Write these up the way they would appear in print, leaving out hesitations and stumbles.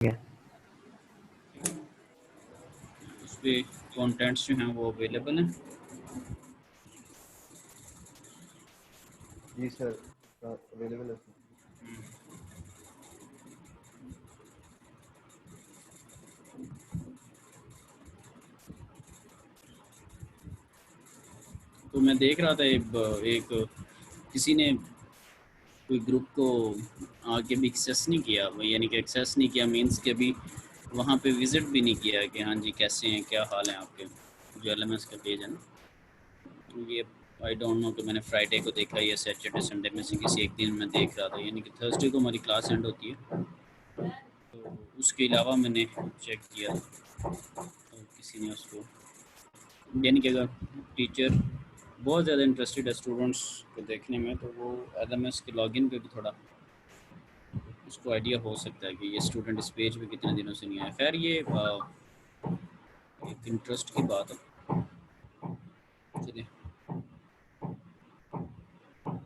है। उस पर कॉन्टेंट्स जो हैं वो अवेलेबल हैं। जी सर, अवेलेबल है सर। तो मैं देख रहा था एक किसी ने कोई ग्रुप को आगे भी एक्सेस नहीं किया, यानी कि एक्सेस नहीं किया मींस के अभी वहाँ पे विज़िट भी नहीं किया कि हाँ जी कैसे हैं, क्या हाल है आपके, जो एलएमएस का पेज है ना। तो ये आई डोंट नो कि मैंने फ्राइडे को देखा या सैटरडे संडे में से किसी एक दिन मैं देख रहा था, यानी कि थर्सडे को हमारी क्लास एंड होती है। तो उसके अलावा मैंने चेक किया तो किसी ने उसको, यानी कि अगर टीचर बहुत ज़्यादा इंटरेस्टेड है स्टूडेंट्स को देखने में तो वो एलएमएस के लॉगिन पे भी थोड़ा उसको आइडिया हो सकता है कि ये स्टूडेंट इस पेज पे कितने दिनों से नहीं आया। खैर ये एक इंटरेस्ट की बात है। चलिए,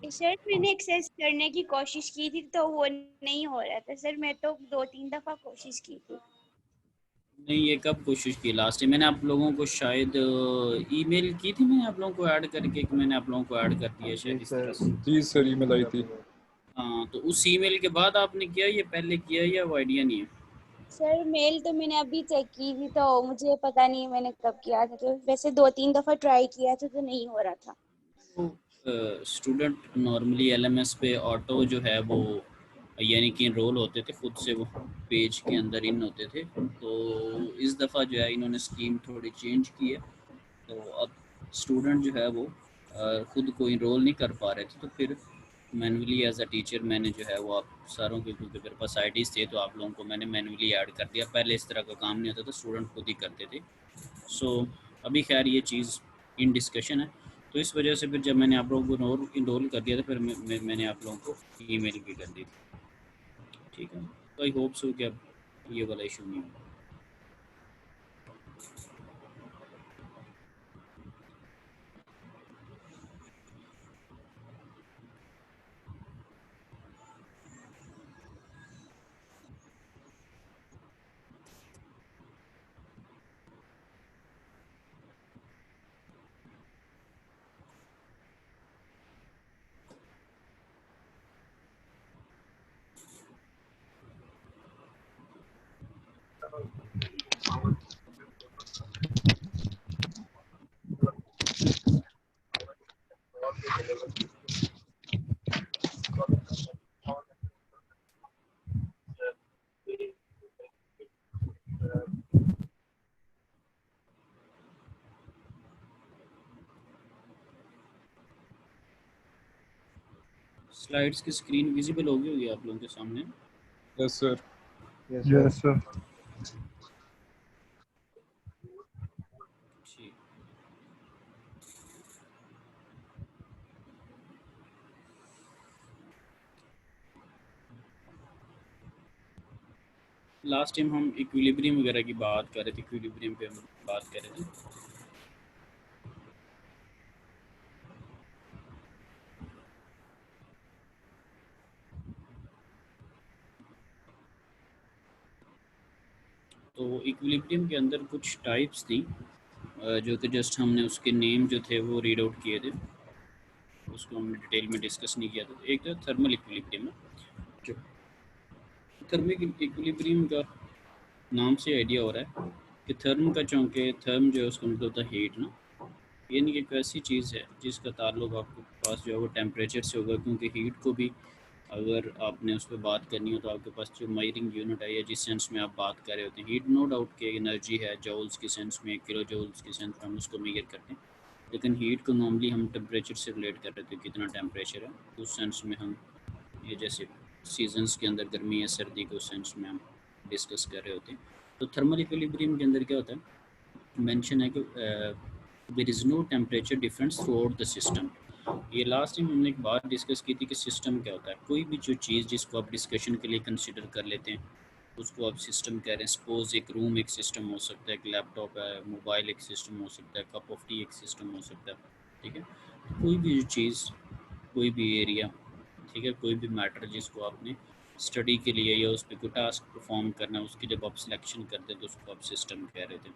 सर मैंने एक्सेस करने की कोशिश की थी तो वो नहीं हो रहा था सर। मैं तो 2-3 दफा कोशिश की थी। नहीं ये कब कोशिश की लास्ट टाइम? मैंने आप लोगों को शायद ईमेल की थी, मैंने आप लोगों को ऐड करके कि मैंने आप लोगों को ऐड कर दिया जी शायद इस सर, तरह से। जी सर, ईमेल आई थी। हाँ तो उस ईमेल के बाद आपने किया या पहले किया या वो आइडिया नहीं है? सर मेल तो मैंने अभी चेक की थी तो मुझे पता नहीं मैंने कब किया था। तो वैसे 2-3 दफा ट्राई किया था तो नहीं हो रहा था। तो स्टूडेंट नॉर्मली एलएमएस पे ऑटो जो है वो यानी कि इनरोल होते थे खुद से, वो पेज के अंदर इन होते थे। तो इस दफ़ा जो है इन्होंने स्कीम थोड़ी चेंज की है। तो अब स्टूडेंट जो है वो खुद को इनरोल नहीं कर पा रहे थे, तो फिर मैनुअली एज अ टीचर मैंने जो है वो आप सारों के, क्योंकि मेरे पास आईडीज़ थे तो आप लोगों को मैंने मैनुअली ऐड कर दिया। पहले इस तरह का काम नहीं होता था, स्टूडेंट खुद ही करते थे। सो अभी खैर ये चीज़ इन डिस्कशन है। तो इस वजह से फिर जब मैंने आप लोगों को इनरोल कर दिया था फिर मैंने आप लोगों को ईमेल भी कर दी थी। ठीक है, तो आई होप सो कि अब ये वाला इशू नहीं होगा। स्लाइड्स की स्क्रीन विजिबल होगी आप लोगों के सामने? Yes sir. Yes sir. ठीक, लास्ट टाइम हम इक्विलिब्रियम वगैरह की बात कर रहे थे, इक्विलिब्रियम पे हम बात कर रहे थे। तो इक्विलिब्रियम के अंदर कुछ टाइप्स थी जो कि जस्ट हमने उसके नेम जो थे वो रीड आउट किए थे, उसको हमने डिटेल में डिस्कस नहीं किया था। एक तो थर्मल इक्विलिब्रियम जो थर्मिक इक्विलिब्रियम का नाम से आइडिया हो रहा है कि थर्म का चौंके, थर्म जो है उसका मतलब होता है हीट ना, यानी कि एक ऐसी चीज़ है जिसका ताल्लुक आपके पास जो है वो टेम्परेचर से होगा, क्योंकि हीट को भी अगर आपने उस पर बात करनी हो तो आपके पास जो मायरिंग यूनिट है या जिस सेंस में आप बात कर रहे होते हैं, हीट नो डाउट कि एनर्जी है जॉल्स के सेंस में, किलो जॉल्स के सेंस में हम उसको मेजर करते हैं। लेकिन हीट को नॉर्मली हम टेम्परेचर से रिलेट कर रहे थे, कितना टेम्परेचर है उस सेंस में हम, ये जैसे सीजन्स के अंदर गर्मी या सर्दी के उस सेंस में हम डिस्कस कर रहे होते हैं। तो थर्मल इक्विलिब्रियम के अंदर क्या होता है, मेंशन है कि there is no temperature difference throughout the system. ये लास्ट टाइम हमने एक बात डिस्कस की थी कि सिस्टम क्या होता है। कोई भी जो चीज़ जिसको आप डिस्कशन के लिए कंसिडर कर लेते हैं उसको आप सिस्टम कह रहे हैं। सपोज एक रूम एक सिस्टम हो सकता है, एक लैपटॉप है, मोबाइल एक सिस्टम हो सकता है, कप ऑफ टी एक सिस्टम हो सकता है। ठीक है, कोई भी चीज़, कोई भी एरिया, ठीक है, कोई भी मैटर जिसको आपने स्टडी के लिए या उस पर कोई टास्क परफॉर्म करना है, उसकी जब आप सिलेक्शन करते तो उसको आप सिस्टम कह रहे थे।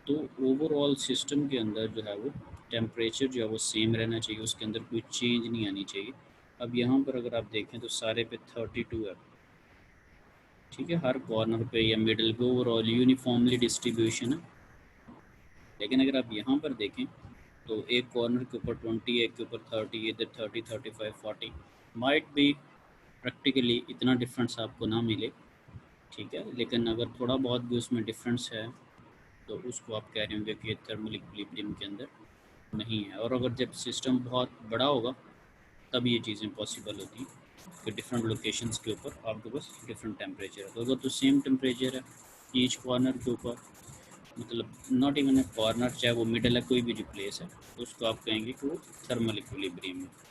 तो ओवरऑल सिस्टम के अंदर जो है वो टेम्परेचर जो है वो सेम रहना चाहिए, उसके अंदर कोई चेंज नहीं आनी चाहिए। अब यहाँ पर अगर आप देखें तो सारे पे 32 है, ठीक है, हर कॉर्नर पे या मिडल पे ओवरऑल यूनिफॉर्मली डिस्ट्रीब्यूशन है। लेकिन अगर आप यहाँ पर देखें तो एक कॉर्नर के ऊपर 20 है, एक के ऊपर 30, इधर 30, 35, 40 माइट भी प्रैक्टिकली इतना डिफरेंस आपको ना मिले, ठीक है, लेकिन अगर थोड़ा बहुत भी उसमें डिफरेंस है तो उसको आप कह रहे होंगे कि थर्मल इक्विलिब्रियम के अंदर नहीं है। और अगर जब सिस्टम बहुत बड़ा होगा तब ये चीज़ें पॉसिबल होती हैं कि डिफरेंट लोकेशंस के ऊपर आपके पास डिफरेंट टेम्परेचर है। तो अगर तो सेम टेम्परेचर है ईच कॉर्नर के ऊपर, मतलब नॉट इवन ए कॉर्नर, चाहे वो मिडल है कोई भी जो प्लेस है, तो उसको आप कहेंगे कि वो थर्मल इक्विलिब्रियम है।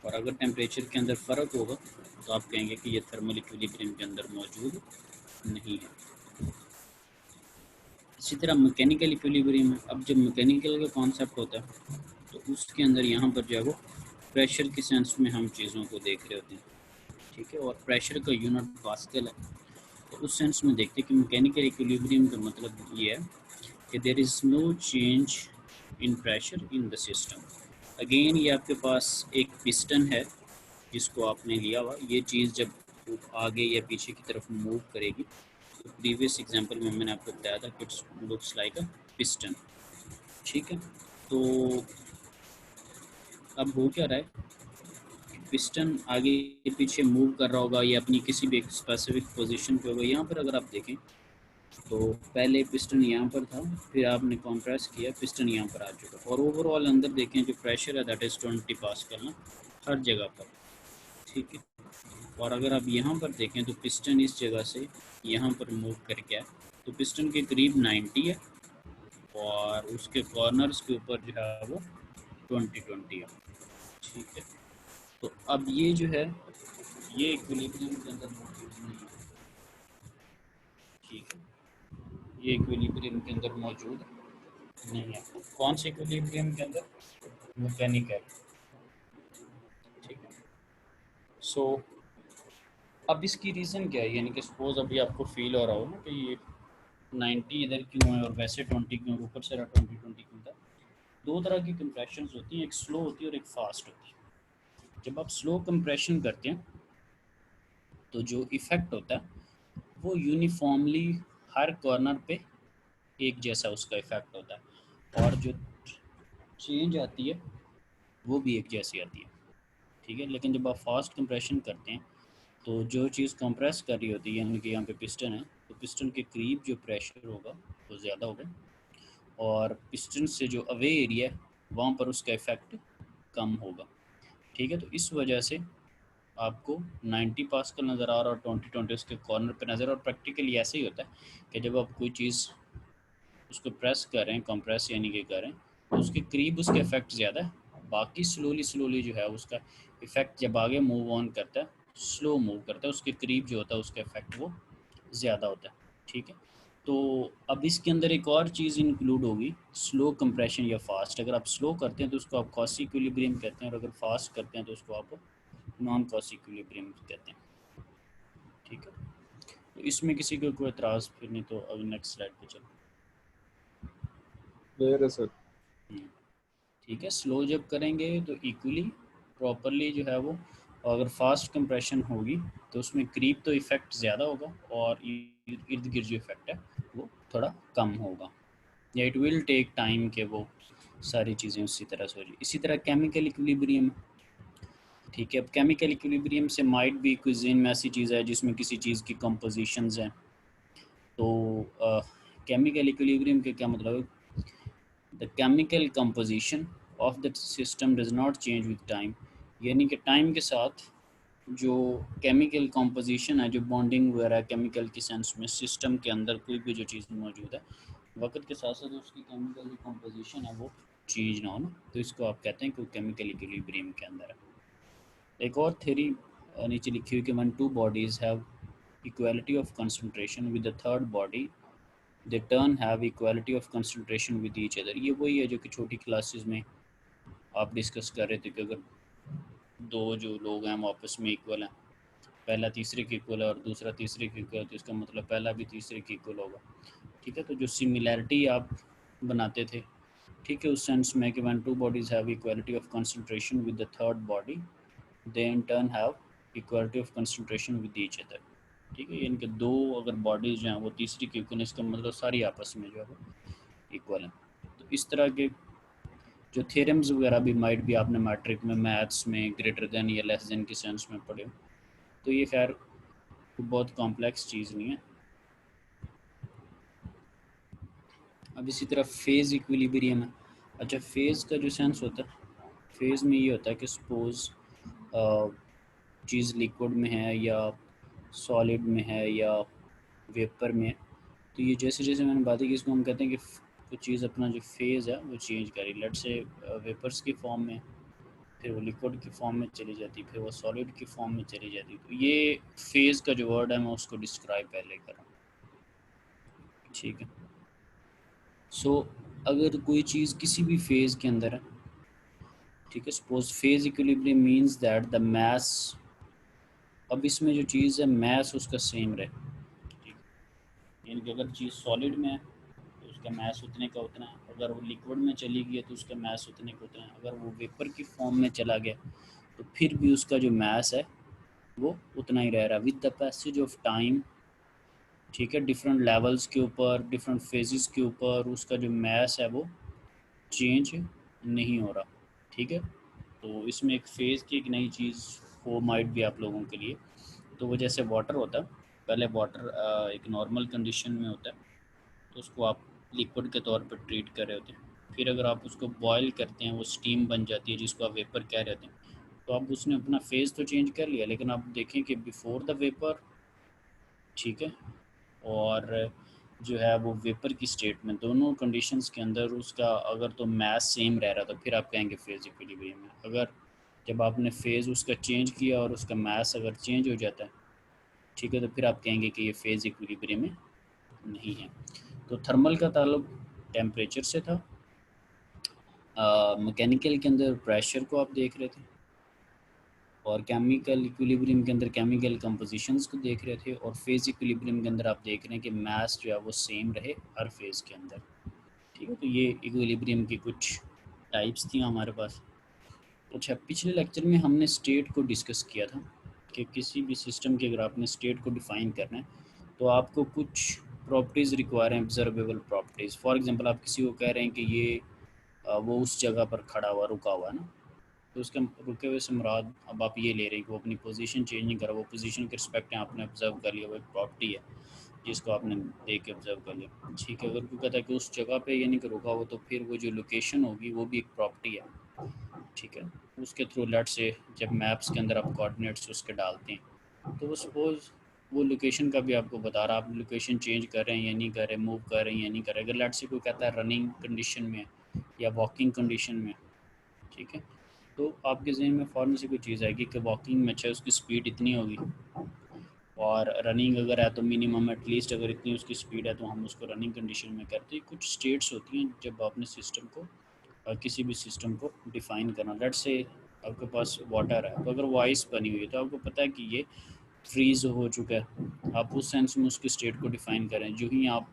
और अगर टेम्परेचर के अंदर फ़र्क होगा तो आप कहेंगे कि ये थर्मल इक्विलिब्रियम के अंदर मौजूद नहीं है। इसी तरह मैकेनिकल इक्विलिब्रियम है। अब जब मैकेनिकल का कॉन्सेप्ट होता है तो उसके अंदर यहाँ पर जो है वो प्रेशर के सेंस में हम चीज़ों को देख रहे होते हैं, ठीक है, और प्रेशर का यूनिट पास्कल है। तो उस सेंस में देखते हैं कि मैकेनिकल इक्विलिब्रियम का मतलब ये है कि there is no change in pressure in the system. Again ये आपके पास एक पिस्टन है जिसको आपने लिया हुआ, ये चीज़ जब वो आगे या पीछे की तरफ मूव करेगी, तो प्रीवियस एग्जांपल में मैंने आपको बताया था कि it's looks like a piston, ठीक है। तो अब हो क्या रहा है, पिस्टन आगे पीछे मूव कर रहा होगा या अपनी किसी भी एक स्पेसिफिक पोजीशन पे होगा। यहाँ पर अगर आप देखें तो पहले पिस्टन यहाँ पर था, फिर आपने कंप्रेस किया, पिस्टन यहाँ पर आ चुका, और ओवरऑल अंदर देखें जो प्रेशर है दैट इज़ 20 पास्कल ना हर जगह पर, ठीक है। और अगर आप यहाँ पर देखें तो पिस्टन इस जगह से यहाँ पर मूव करके आए तो पिस्टन के करीब 90 है और उसके कॉर्नर्स के ऊपर जो है वो 20 है, ठीक है। तो अब ये जो है ये इक्विलिब्रियम के अंदर मौजूद नहीं है, ठीक है, ये इक्विलिब्रियम के अंदर मौजूद नहीं है। कौन से इक्विलिब्रियम के अंदर? मैकेनिकल, ठीक है। सो अब इसकी रीज़न क्या है, यानी कि सपोज अभी आपको फील हो रहा हो ना कि ये 90 इधर क्यों है और वैसे 20 क्यों, ऊपर से 20 क्यों था। दो तरह की कंप्रेशंस होती हैं, एक स्लो होती है और एक फास्ट होती है। जब आप स्लो कंप्रेशन करते हैं तो जो इफ़ेक्ट होता है वो यूनिफॉर्मली हर कॉर्नर पे एक जैसा उसका इफ़ेक्ट होता है, और जो चेंज आती है वो भी एक जैसी आती है, ठीक है। लेकिन जब आप फास्ट कंप्रेशन करते हैं तो जो चीज़ कंप्रेस कर रही होती है, यानी कि यहाँ पे पिस्टन है, तो पिस्टन के करीब जो प्रेशर होगा वो ज़्यादा होगा और पिस्टन से जो अवे एरिया है वहाँ पर उसका इफ़ेक्ट कम होगा, ठीक है। तो इस वजह से आपको 90 पास्कल नज़र आ रहा है और 20 उसके कॉर्नर पे नज़र, और प्रैक्टिकली ऐसे ही होता है कि जब आप कोई चीज़ उसको प्रेस करें, कंप्रेस यानी कि करें, तो उसके करीब उसका इफ़ेक्ट ज़्यादा है, बाकी स्लोली जो है उसका इफ़ेक्ट जब आगे मूव ऑन करता है, स्लो मूव करता है, उसके करीब जो होता है उसका इफ़ेक्ट वो ज़्यादा होता है, ठीक है। तो अब इसके अंदर एक और चीज़ इंक्लूड होगी, स्लो कंप्रेशन या फास्ट। अगर आप स्लो करते हैं तो उसको आप कॉसी इक्विलिब्रियम कहते हैं, और अगर फास्ट करते हैं तो उसको आप नॉन कॉसी इक्विलिब्रियम कहते हैं, ठीक है। तो इसमें किसी को कोई एतराज़? फिर नहीं तो अब नेक्स्ट स्लाइड पे चलो। क्लियर है सर। ठीक है, स्लो जब करेंगे तो इक्वली प्रॉपरली जो है वो, अगर फास्ट कंप्रेशन होगी तो उसमें करीब तो इफ़ेक्ट ज़्यादा होगा और इर्द गिर्द जो इफ़ेक्ट है वो थोड़ा कम होगा, या इट विल टेक टाइम के वो सारी चीज़ें उसी तरह से हो जाए। इसी तरह केमिकल इक्विलिब्रियम, ठीक है। अब केमिकल इक्विलिब्रियम से माइट भी कुजिन में ऐसी चीज़ है जिसमें किसी चीज़ की कंपोजिशंस हैं, तो केमिकल इक्विलिब्रियम के क्या मतलब है, the chemical composition of the system does not change with time, यानी कि टाइम के साथ जो केमिकल कंपोजिशन है, जो बॉन्डिंग वगैरह केमिकल की सेंस में सिस्टम के अंदर कोई भी जो चीज़ मौजूद है, वक्त के साथ साथ उसकी केमिकल कंपोजिशन है वो चेंज ना हो ना, तो इसको आप कहते हैं कि वो केमिकल इक्विलिब्रियम के अंदर है। एक और थ्योरी नीचे लिखी हुई कि when two bodies have equality of concentration with the third body they turn have equality of concentration with each other। ये वही है जो कि छोटी क्लासेस में आप डिस्कस कर रहे थे कि अगर दो जो लोग हैं वो आपस में इक्वल हैं पहला तीसरे के इक्वल है और दूसरा तीसरे के इक्वल है, तो इसका मतलब पहला भी तीसरे के इक्वल होगा। ठीक है, तो जो सिमिलैरिटी आप बनाते थे, ठीक है, उस सेंस में कि when two bodies have equality of concentration with the third body, they in turn have equality of concentration with each other. ठीक है, इनके दो अगर बॉडीज जो हैं वो तीसरी की इक्वल, इसका मतलब सारी आपस में जो है वो इक्वल है। तो इस तरह के जो थ्योरम्स वगैरह भी माइट भी आपने मैट्रिक में, मैथ्स में ग्रेटर देन या लेस देन के सेंस में पढ़े हो, तो ये खैर बहुत कॉम्प्लेक्स चीज़ नहीं है। अब इसी तरह फेज़ इक्विलिब्रियम है। अच्छा, फेज़ का जो सेंस होता है, फेज़ में ये होता है कि सपोज़ चीज़ लिक्विड में है या सॉलिड में है या वेपर में है, तो ये जैसे जैसे मैंने बातें की, इसको हम कहते हैं कि वो चीज़ अपना जो फेज़ है वो चेंज करी। लेट से वेपर्स की फॉर्म में, फिर वो लिक्विड की फॉर्म में चली जाती, फिर वो सॉलिड की फॉर्म में चली जाती। तो ये फेज़ का जो वर्ड है मैं उसको डिस्क्राइब पहले कर रहा हूँ। ठीक है, सो अगर कोई चीज़ किसी भी फेज़ के अंदर है, ठीक है, suppose phase equilibrium means that the mass, अब इसमें जो चीज़ है मास उसका सेम रहे। ठीक है, यानी कि अगर चीज़ सॉलिड में है तो उसका मास उतने का उतना है, अगर वो लिक्विड में चली गई है तो उसका मास उतने का उतना है, अगर वो वेपर की फॉर्म में चला गया तो फिर भी उसका जो मास है वो उतना ही रह रहा with the passage of time. ठीक है, डिफरेंट लेवल्स के ऊपर, डिफरेंट फेजेस के ऊपर उसका जो मास है वो चेंज नहीं हो रहा। ठीक है, तो इसमें एक फेज़ की एक नई चीज़ वो माइट भी आप लोगों के लिए, तो वो जैसे वाटर होता है, पहले वाटर एक नॉर्मल कंडीशन में होता है, तो उसको आप लिक्विड के तौर पर ट्रीट कर रहे होते हैं। फिर अगर आप उसको बॉयल करते हैं, वो स्टीम बन जाती है जिसको आप वेपर कह रहे होते हैं, तो आप उसने अपना फेज़ तो चेंज कर लिया, लेकिन आप देखें कि बिफोर द वेपर, ठीक है, और जो है वो वेपर की स्टेट में, दोनों कंडीशंस के अंदर उसका अगर तो मास सेम रह रहा तो फिर आप कहेंगे फेज़ इक्विलिब्रियम है। अगर जब आपने फेज़ उसका चेंज किया और उसका मास अगर चेंज हो जाता है, ठीक है, तो फिर आप कहेंगे कि ये फेज़ इक्विलिब्रियम में नहीं है। तो थर्मल का ताल्लुक टेम्परेचर से था, मैकेनिकल के अंदर प्रेशर को आप देख रहे थे, और केमिकल इक्विलिब्रियम के अंदर केमिकल कंपोजिशंस को देख रहे थे, और फेज़ इक्विलिब्रियम के अंदर आप देख रहे हैं कि मास जो है वो सेम रहे हर फेज़ के अंदर। ठीक है, तो ये इक्विलिब्रियम की कुछ टाइप्स थी हमारे पास। अच्छा, पिछले लेक्चर में हमने स्टेट को डिस्कस किया था कि किसी भी सिस्टम की अगर आपने स्टेट को डिफ़ाइन करना है तो आपको कुछ प्रॉपर्टीज़ रिक्वायर हैं, ऑब्जर्वेबल प्रॉपर्टीज़। फॉर एग्जांपल आप किसी को कह रहे हैं कि ये वो उस जगह पर खड़ा हुआ रुका हुआ है ना, तो उसके रुके हुए से मुराद अब आप ये ले रहे हैं कि वो अपनी पोजीशन चेंज नहीं करा, वो पोजीशन के रिस्पेक्ट में आपने ऑब्जर्व कर लिया, वो एक प्रॉपर्टी है जिसको आपने देख के ऑब्जर्व कर लिया। ठीक है, अगर कोई कहता है कि उस जगह पे यानी कि रुका हो, तो फिर वो जो लोकेशन होगी वो भी एक प्रॉपर्टी है। ठीक है, उसके थ्रू लेट से जब मैप्स के अंदर आप कोऑर्डिनेट्स उसके डालते हैं, तो वो सपोज़ वो लोकेशन का भी आपको बता रहा, आप लोकेशन चेंज कर रहे हैं या नहीं कर रहे, मूव कर रहे हैं या नहीं कर रहे। अगर लेट से कोई कहता है रनिंग कंडीशन में या वॉकिंग कंडीशन में, ठीक है, तो आपके जहन में फ़ौरन से कोई चीज़ आएगी कि वॉकिंग में अच्छा उसकी स्पीड इतनी होगी, और रनिंग अगर है तो मिनिमम एटलीस्ट अगर इतनी उसकी स्पीड है तो हम उसको रनिंग कंडीशन में करते हैं। कुछ स्टेट्स होती हैं जब आपने सिस्टम को किसी भी सिस्टम को डिफ़ाइन करना। लेट से आपके पास वाटर है, तो अगर वो आइस बनी हुई है तो आपको पता है कि ये फ्रीज़ हो चुका है, आप उस सेंस में उसकी स्टेट को डिफ़ाइन करें। जो ही आप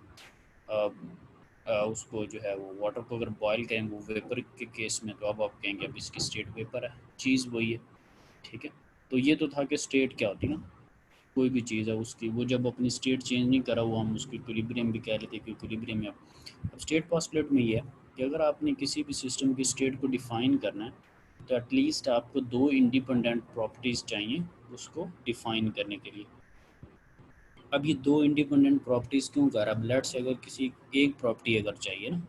अ, उसको जो है वो वाटर को अगर बॉयल करें वो वेपर के केस में, तो अब आप कहेंगे अब इसकी स्टेट वेपर है, चीज़ वही है। ठीक है, तो ये तो था कि स्टेट क्या होती है ना, कोई भी चीज़ है उसकी वो जब अपनी स्टेट चेंज नहीं करा, वो हम उसको इक्विलिब्रियम भी कह लेते हैं कि इक्विलिब्रियम में। अब स्टेट पोस्टुलेट में ये है कि अगर आपने किसी भी सिस्टम की स्टेट को डिफ़ाइन करना है तो एटलीस्ट आपको दो इंडिपेंडेंट प्रॉपर्टीज़ चाहिए उसको डिफ़ाइन करने के लिए। अब ये दो इंडिपेंडेंट प्रॉपर्टीज़ क्यों कर, अब लेट से अगर किसी एक प्रॉपर्टी अगर चाहिए ना,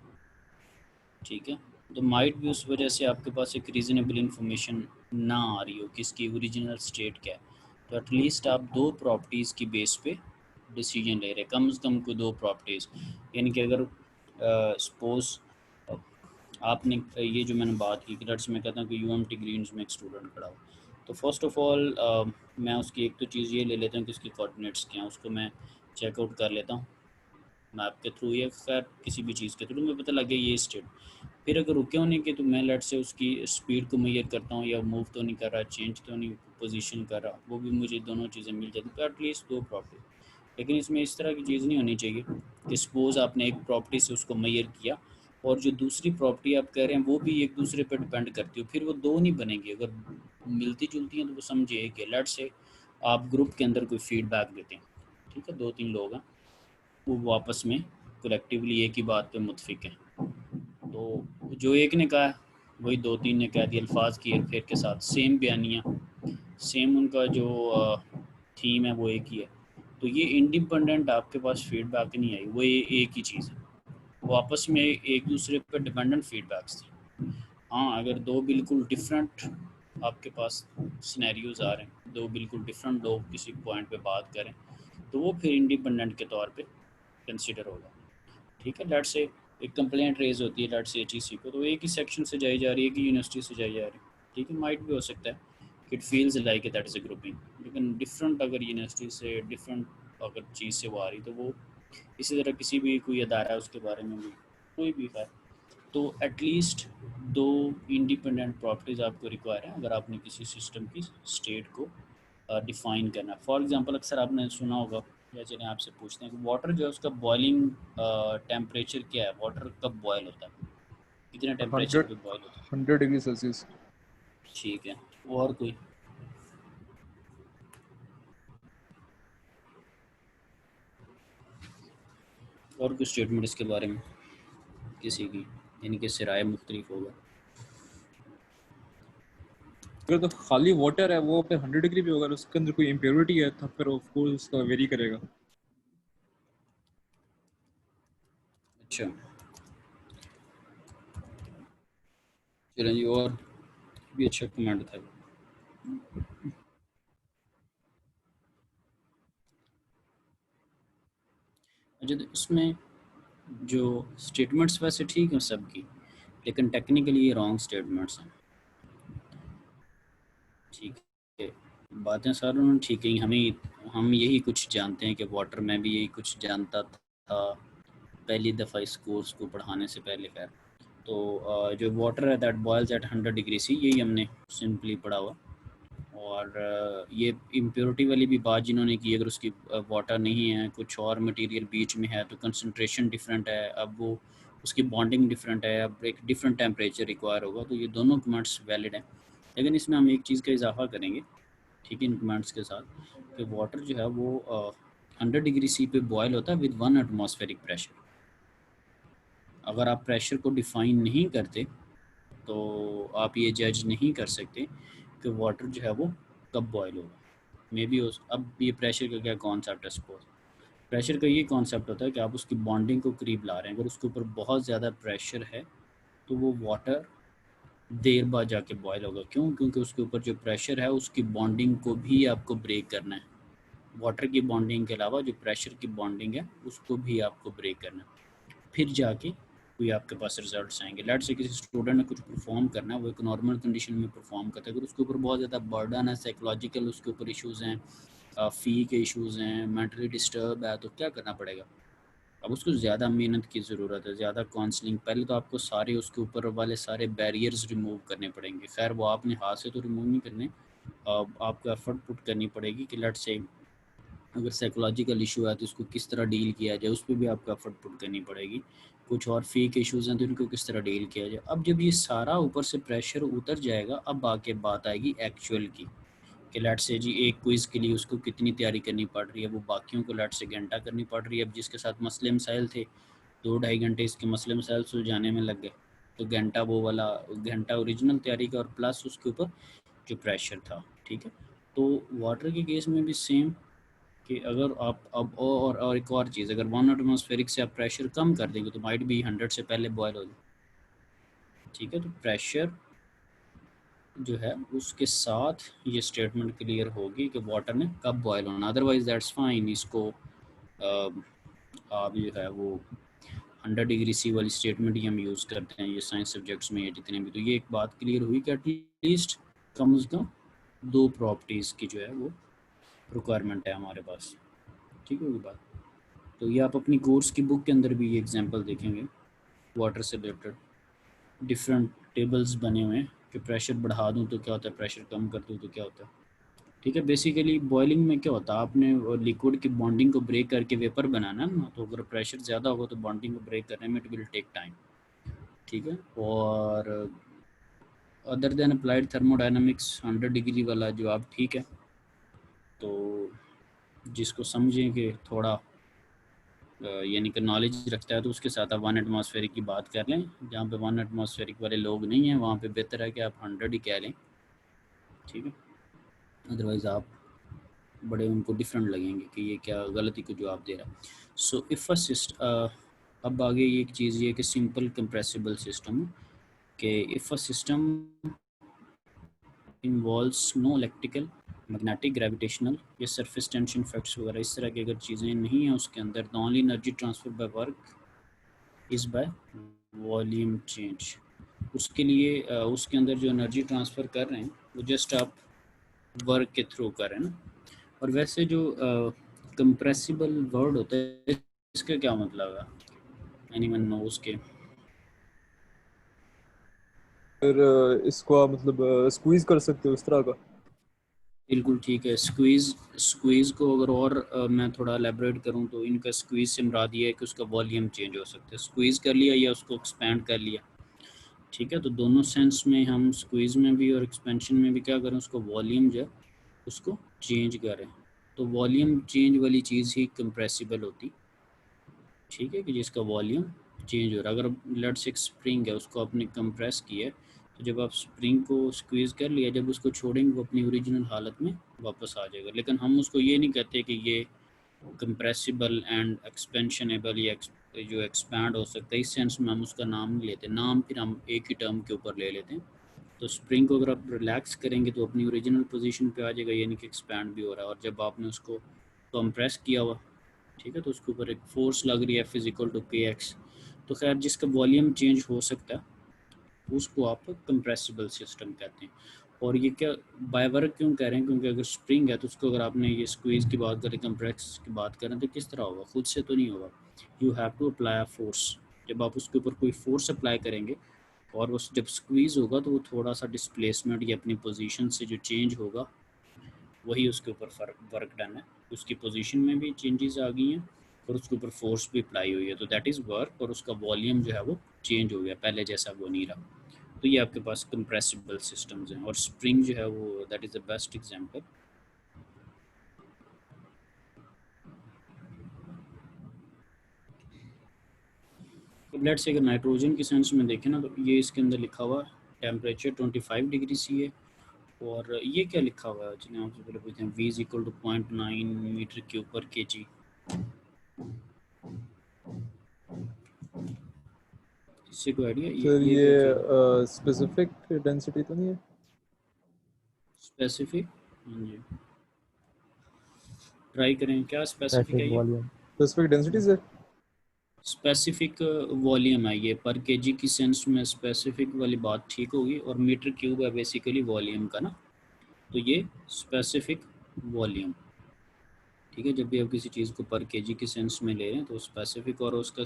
ठीक है, तो माइट भी उस वजह से आपके पास एक रीज़नेबल इंफॉर्मेशन ना आ रही हो कि इसकी ओरिजिनल स्टेट क्या है, तो एटलीस्ट आप दो प्रॉपर्टीज़ की बेस पे डिसीजन ले रहे, कम से कम कोई दो प्रॉपर्टीज़। यानी कि अगर सपोज़ आपने ये जो मैंने बात की लेट्स मैं कहता हूँ कि यूएमटी ग्रीन्स में एक स्टूडेंट खड़ा हो, तो फर्स्ट ऑफ ऑल मैं उसकी एक तो चीज़ ये ले लेता हूँ कि उसकी कोऑर्डिनेट्स क्या हैं, उसको मैं चेकआउट कर लेता हूँ। मैप के थ्रू या खैर किसी भी चीज़ के थ्रू मुझे पता लग गया ये स्टेट। फिर अगर रुके होने के तो मैं लेट से उसकी स्पीड को मेजर करता हूँ या मूव तो नहीं कर रहा, चेंज तो नहीं पोजीशन कर रहा, वो भी मुझे दोनों चीज़ें मिल जाती तो एटलीस्ट 2 प्रॉपर्टी। लेकिन इसमें इस तरह की चीज़ नहीं होनी चाहिए कि सपोज़ आपने एक प्रॉपर्टी से उसको मेजर किया और जो दूसरी प्रॉपर्टी आप कह रहे हैं वो भी एक दूसरे पर डिपेंड करती हो, फिर वो 2 नहीं बनेंगी। अगर मिलती जुलती हैं तो वो समझिए कि लेट से आप ग्रुप के अंदर कोई फीडबैक देते हैं, ठीक है, 2-3 लोग हैं, वो आपस में कलेक्टिवली एक ही बात पे मुतफिक हैं, तो जो एक ने कहा वही 2-3 ने कह दिया, अल्फाज की हेर फेर के साथ सेम बयानियाँ, सेम उनका जो थीम है वो एक ही है, तो ये इंडिपेंडेंट आपके पास फीडबैक नहीं आई, वो ये एक ही चीज़ है, वो आपस में एक दूसरे पर डिपेंडेंट फीडबैक्स थे। हाँ, अगर दो बिल्कुल डिफरेंट आपके पास सिनेरियोज आ रहे हैं, दो बिल्कुल डिफरेंट लोग किसी पॉइंट पे बात करें, तो वो फिर इंडिपेंडेंट के तौर पे कंसिडर होगा, ठीक है। लेट्स से एक कंप्लेंट रेज होती है लेट्स से एचईसी को, तो एक ही सेक्शन से जाई जा रही है कि यूनिवर्सिटी से जाई जा रही है, ठीक है, माइट भी हो सकता है कि it feels like that is a grouping, लेकिन डिफरेंट अगर यूनिवर्सिटी से डिफरेंट अगर चीज़ से वो आ रही तो वो इसी तरह किसी भी कोई अदारा है उसके बारे में भी कोई भी है, तो एटलीस्ट 2 इंडिपेंडेंट प्रॉपर्टीज़ आपको रिक्वायर है अगर आपने किसी सिस्टम की स्टेट को डिफ़ाइन करना है। फॉर एग्जांपल अक्सर आपने सुना होगा या चलिए आपसे पूछते हैं कि वाटर जो है उसका बॉइलिंग टेम्परेचर क्या है, वाटर कब बॉयल होता है, कितने टेम्परेचर 100 पे बॉयल होता है? 100 डिग्री सेल्सियस। ठीक है, और कोई? और कुछ स्टेटमेंट इसके बारे में किसी की, यानी कि राय मुख्तलिफ होगा। अगर तो खाली वाटर है वो फिर 100 डिग्री पे होगा, उसके अंदर कोई इम्प्योरिटी है तो फिर ऑफ कोर्स उसका वेरी करेगा। अच्छा, चलें जी, और भी अच्छा कमेंट था। अच्छा, तो इसमें जो स्टेटमेंट्स वैसे ठीक हैं सबकी, लेकिन टेक्निकली ये रॉन्ग स्टेटमेंट्स हैं, ठीक है। बातें सारों ने ठीक है, हम यही कुछ जानते हैं कि वाटर में भी यही कुछ जानता था पहली दफ़ा इस कोर्स को पढ़ाने से पहले, खैर। तो जो वाटर है that boils at 100 degree C, यही हमने सिंपली पढ़ा हुआ। और ये इम्प्योरिटी वाली भी बात जिन्होंने की, अगर उसकी वाटर नहीं है कुछ और मटेरियल बीच में है तो कंसंट्रेशन डिफरेंट है, अब वो उसकी बॉन्डिंग डिफरेंट है, अब एक डिफरेंट टेम्परेचर रिक्वायर होगा, तो ये दोनों कमेंट्स वैलिड हैं। लेकिन इसमें हम एक चीज़ का इजाफा करेंगे, ठीक है, इन कमेंट्स के साथ, कि वाटर जो है वो 100 डिग्री सी पे बॉयल होता है विद 1 एटमॉस्फेरिक प्रेशर। अगर आप प्रेशर को डिफ़ाइन नहीं करते तो आप ये जज नहीं कर सकते कि वाटर जो है वो कब बॉयल होगा। मे बी उस अब ये प्रेशर का क्या कॉन्सेप्ट है, सपोज प्रेशर का ये कॉन्सेप्ट होता है कि आप उसकी बॉन्डिंग को करीब ला रहे हैं, अगर उसके ऊपर बहुत ज़्यादा प्रेशर है तो वो वाटर देर बाद जाके बॉयल होगा। क्यों? क्योंकि उसके ऊपर जो प्रेशर है उसकी बॉन्डिंग को भी आपको ब्रेक करना है, वाटर की बॉन्डिंग के अलावा जो प्रेशर की बॉन्डिंग है उसको भी आपको ब्रेक करना है, फिर जाके कोई आपके पास रिजल्ट्स आएंगे। लेट से किसी स्टूडेंट ने कुछ परफॉर्म करना है, वो एक नॉर्मल कंडीशन में परफॉर्म करता है, अगर उसके ऊपर बहुत ज़्यादा बर्डन है, साइकोलॉजिकल उसके ऊपर इश्यूज़ हैं, फ़ी के इश्यूज़ हैं, मेंटली डिस्टर्ब है, तो क्या करना पड़ेगा? अब उसको ज़्यादा मेहनत की ज़रूरत है, ज़्यादा काउंसलिंग, पहले तो आपको सारे उसके ऊपर वाले सारे बैरियर्स रिमूव करने पड़ेंगे। खैर वो आपने हाथ से तो रिमूव नहीं करने, आपको एफर्ट पुट करनी पड़ेगी कि लेट से अगर साइकोलॉजिकल इशू है तो उसको किस तरह डील किया जाए, उस पर भी आपको एफर्ट पुट करनी पड़ेगी। कुछ और फेक इश्यूज़ हैं तो उनको किस तरह डील किया जाए। अब जब ये सारा ऊपर से प्रेशर उतर जाएगा, अब आके बात आएगी एक्चुअल की, कि लेट से जी एक क्विज़ के लिए उसको कितनी तैयारी करनी पड़ रही है, वो बाकियों को लेट से घंटा करनी पड़ रही है। अब जिसके साथ मसले मसाइल थे 2-2.5 घंटे इसके मसले मसाइल सुलझाने में लग गए, तो घंटा वो वाला घंटा ओरिजिनल तैयारी का और प्लस उसके ऊपर जो प्रेशर था, ठीक है। तो वाटर के केस में भी सेम, कि अगर आप अब और एक और चीज़, अगर 1 एटमॉस्फेरिक से आप प्रेशर कम कर देंगे तो माइट भी 100 से पहले बॉयल हो जाए, ठीक है। तो प्रेशर जो है उसके साथ ये स्टेटमेंट क्लियर होगी कि वाटर ने कब बॉयल होना, अदरवाइज दैट्स फाइन। इसको आप जो है वो 100 डिग्री सी वाली स्टेटमेंट ही हम यूज़ करते हैं ये साइंस सब्जेक्ट्स में, ये जितने भी। तो ये एक बात क्लियर हुई कि एटलीस्ट कम से कम 2 प्रॉपर्टीज़ की जो है वो रिक्वायरमेंट है हमारे पास, ठीक होगी बात। तो ये आप अपनी कोर्स की बुक के अंदर भी ये एग्जांपल देखेंगे वाटर से रिलेटेड, डिफरेंट टेबल्स बने हुए हैं कि प्रेशर बढ़ा दूं तो क्या होता है, प्रेशर कम कर दूं तो क्या होता है। ठीक है, बेसिकली बॉइलिंग में क्या होता है, आपने लिक्विड की बॉन्डिंग को ब्रेक करके वेपर बनाना है ना, तो अगर प्रेशर ज़्यादा होगा तो बॉन्डिंग को ब्रेक करने में इट विल टेक टाइम। ठीक है, और other than applied thermodynamics 100 degree वाला जवाब ठीक है। तो जिसको समझें कि थोड़ा यानी कि नॉलेज रखता है तो उसके साथ आप 1 एटमॉस्फेरिक की बात कर लें। जहाँ पे 1 एटमॉस्फेरिक वाले लोग नहीं हैं वहाँ पे बेहतर है कि आप 100 ही कह लें। ठीक है, अदरवाइज़ आप बड़े उनको डिफरेंट लगेंगे कि ये क्या गलती को जवाब दे रहा है। सो इफ़ अब आगे ये एक चीज़ ये कि सिंपल कंप्रेसिबल सिस्टम कि if a system involves no electrical magnetic gravitational या सरफेस टेंशन फैक्ट्स वगैरह इस तरह की अगर चीज़ें नहीं हैं उसके अंदर, the only energy transfer by work is by volume change. उसके लिए उसके अंदर जो एनर्जी ट्रांसफ़र कर रहे हैं वो जस्ट आप वर्क के थ्रू कर रहे हैं ना। और वैसे जो कंप्रेसिबल वर्ड होता है इसका क्या मतलब है, एनीवन नोस के? फिर इसको आप मतलब स्क्वीज कर सकते हो इस तरह का। बिल्कुल ठीक है, स्क्वीज़ स्क्वीज़ को अगर और मैं थोड़ा एलेबरेट करूं तो इनका स्क्वीज़ से मुराद ये है कि उसका वॉल्यूम चेंज हो सकता है। स्क्वीज़ कर लिया या उसको एक्सपेंड कर लिया। ठीक है, तो दोनों सेंस में हम स्क्वीज़ में भी और एक्सपेंशन में भी क्या करें, उसको वॉल्यूम जो है उसको चेंज करें। तो वॉल्यूम चेंज वाली चीज़ ही कंप्रेसिबल होती। ठीक है, कि जिसका वॉल्यूम चेंज हो रहा है। अगर लेट्स से एक स्प्रिंग है उसको आपने कंप्रेस किया है, तो जब आप स्प्रिंग को स्क्वीज़ कर लिया, जब उसको छोड़ेंगे वो अपनी ओरिजिनल हालत में वापस आ जाएगा। लेकिन हम उसको ये नहीं कहते कि ये कंप्रेसिबल एंड एक्सपेंशनेबल या जो एक्सपैंड हो सकता है, इस सेंस में हम उसका नाम नहीं लेते। नाम फिर हम एक ही टर्म के ऊपर ले लेते हैं। तो स्प्रिंग को अगर आप रिलैक्स करेंगे तो अपनी ओरिजिनल पोजीशन पे आ जाएगा, यानी कि एक्सपैंड भी हो रहा है। और जब आपने उसको कंप्रेस किया हुआ, ठीक है, तो उसके ऊपर एक फोर्स लग रही है फिजिकल टू के एक्स। तो खैर जिसका वॉल्यूम चेंज हो सकता है उसको आप कंप्रेसिबल सिस्टम कहते हैं। और ये क्या बाय वर्क क्यों कह रहे हैं, क्योंकि अगर स्प्रिंग है तो उसको अगर आपने ये स्क्वीज़ की बात करें, कंप्रेस की बात करें, तो किस तरह होगा, खुद से तो नहीं होगा। You have to apply a force. जब आप उसके ऊपर कोई फोर्स अप्लाई करेंगे और उस जब स्क्वीज़ होगा तो वो थोड़ा सा डिस्प्लेसमेंट या अपनी पोजीशन से जो चेंज होगा वही उसके ऊपर वर्क डन है। उसकी पोजीशन में भी चेंजेस आ गई हैं और उसके ऊपर फोर्स भी अप्लाई हुई है, तो दैट इज़ वर्क। और उसका वॉल्यूम जो है वो चेंज हो गया, पहले जैसा वो नहीं रहा। तो ये आपके पास कंप्रेसिबल सिस्टम्स हैं और स्प्रिंग जो है वो that is the best example. तो लेट्स से अगर नाइट्रोजन की सेंस में देखें ना, तो ये इसके अंदर लिखा हुआ टेम्परेचर 25 डिग्री सी है। और ये क्या लिखा हुआ है, चलिए आपसे पहले पूछते हैं, V is equal to 0.9 metre cube पर kg। इससे कोई आइडिया फिर ये क्या चीज़ है? स्पेसिफिक डेंसिटी तो नहीं है? स्पेसिफिक, हाँ जी ट्राई करें, क्या स्पेसिफिक है Specific ये? volume. स्पेसिफिक डेंसिटीज है। स्पेसिफिक वॉल्यूम है ये, पर केजी की सेंस में स्पेसिफिक वाली बात ठीक होगी। और मीटर क्यूब है बेसिकली वॉल्यूम का ना, तो ये स्पेसिफिक वॉल्यूम। ठीक है, जब भी आप किसी चीज़ को पर केजी की सेंस में ले रहे हैं तो स्पेसिफिक, और उसका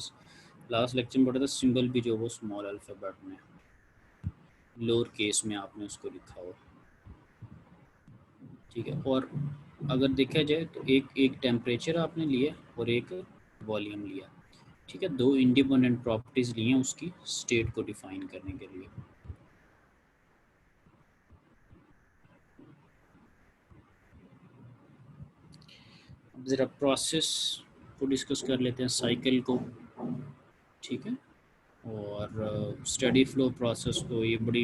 लास्ट लेक्चर में पढ़ा था सिंबल भी जो वो स्मॉल अल्फ़ाबेट में, लोअर केस में आपने उसको लिखा हो। ठीक है, और अगर देखा जाए तो एक टेम्परेचर आपने लिया और एक वॉल्यूम लिया। ठीक है, दो इंडिपेंडेंट प्रॉपर्टीज़ ली हैं उसकी स्टेट को डिफाइन करने के लिए। अब ज़रा प्रोसेस को डिस्कस कर लेते हैं, साइकिल को। ठीक है, और स्टडी फ्लो प्रोसेस को, ये बड़ी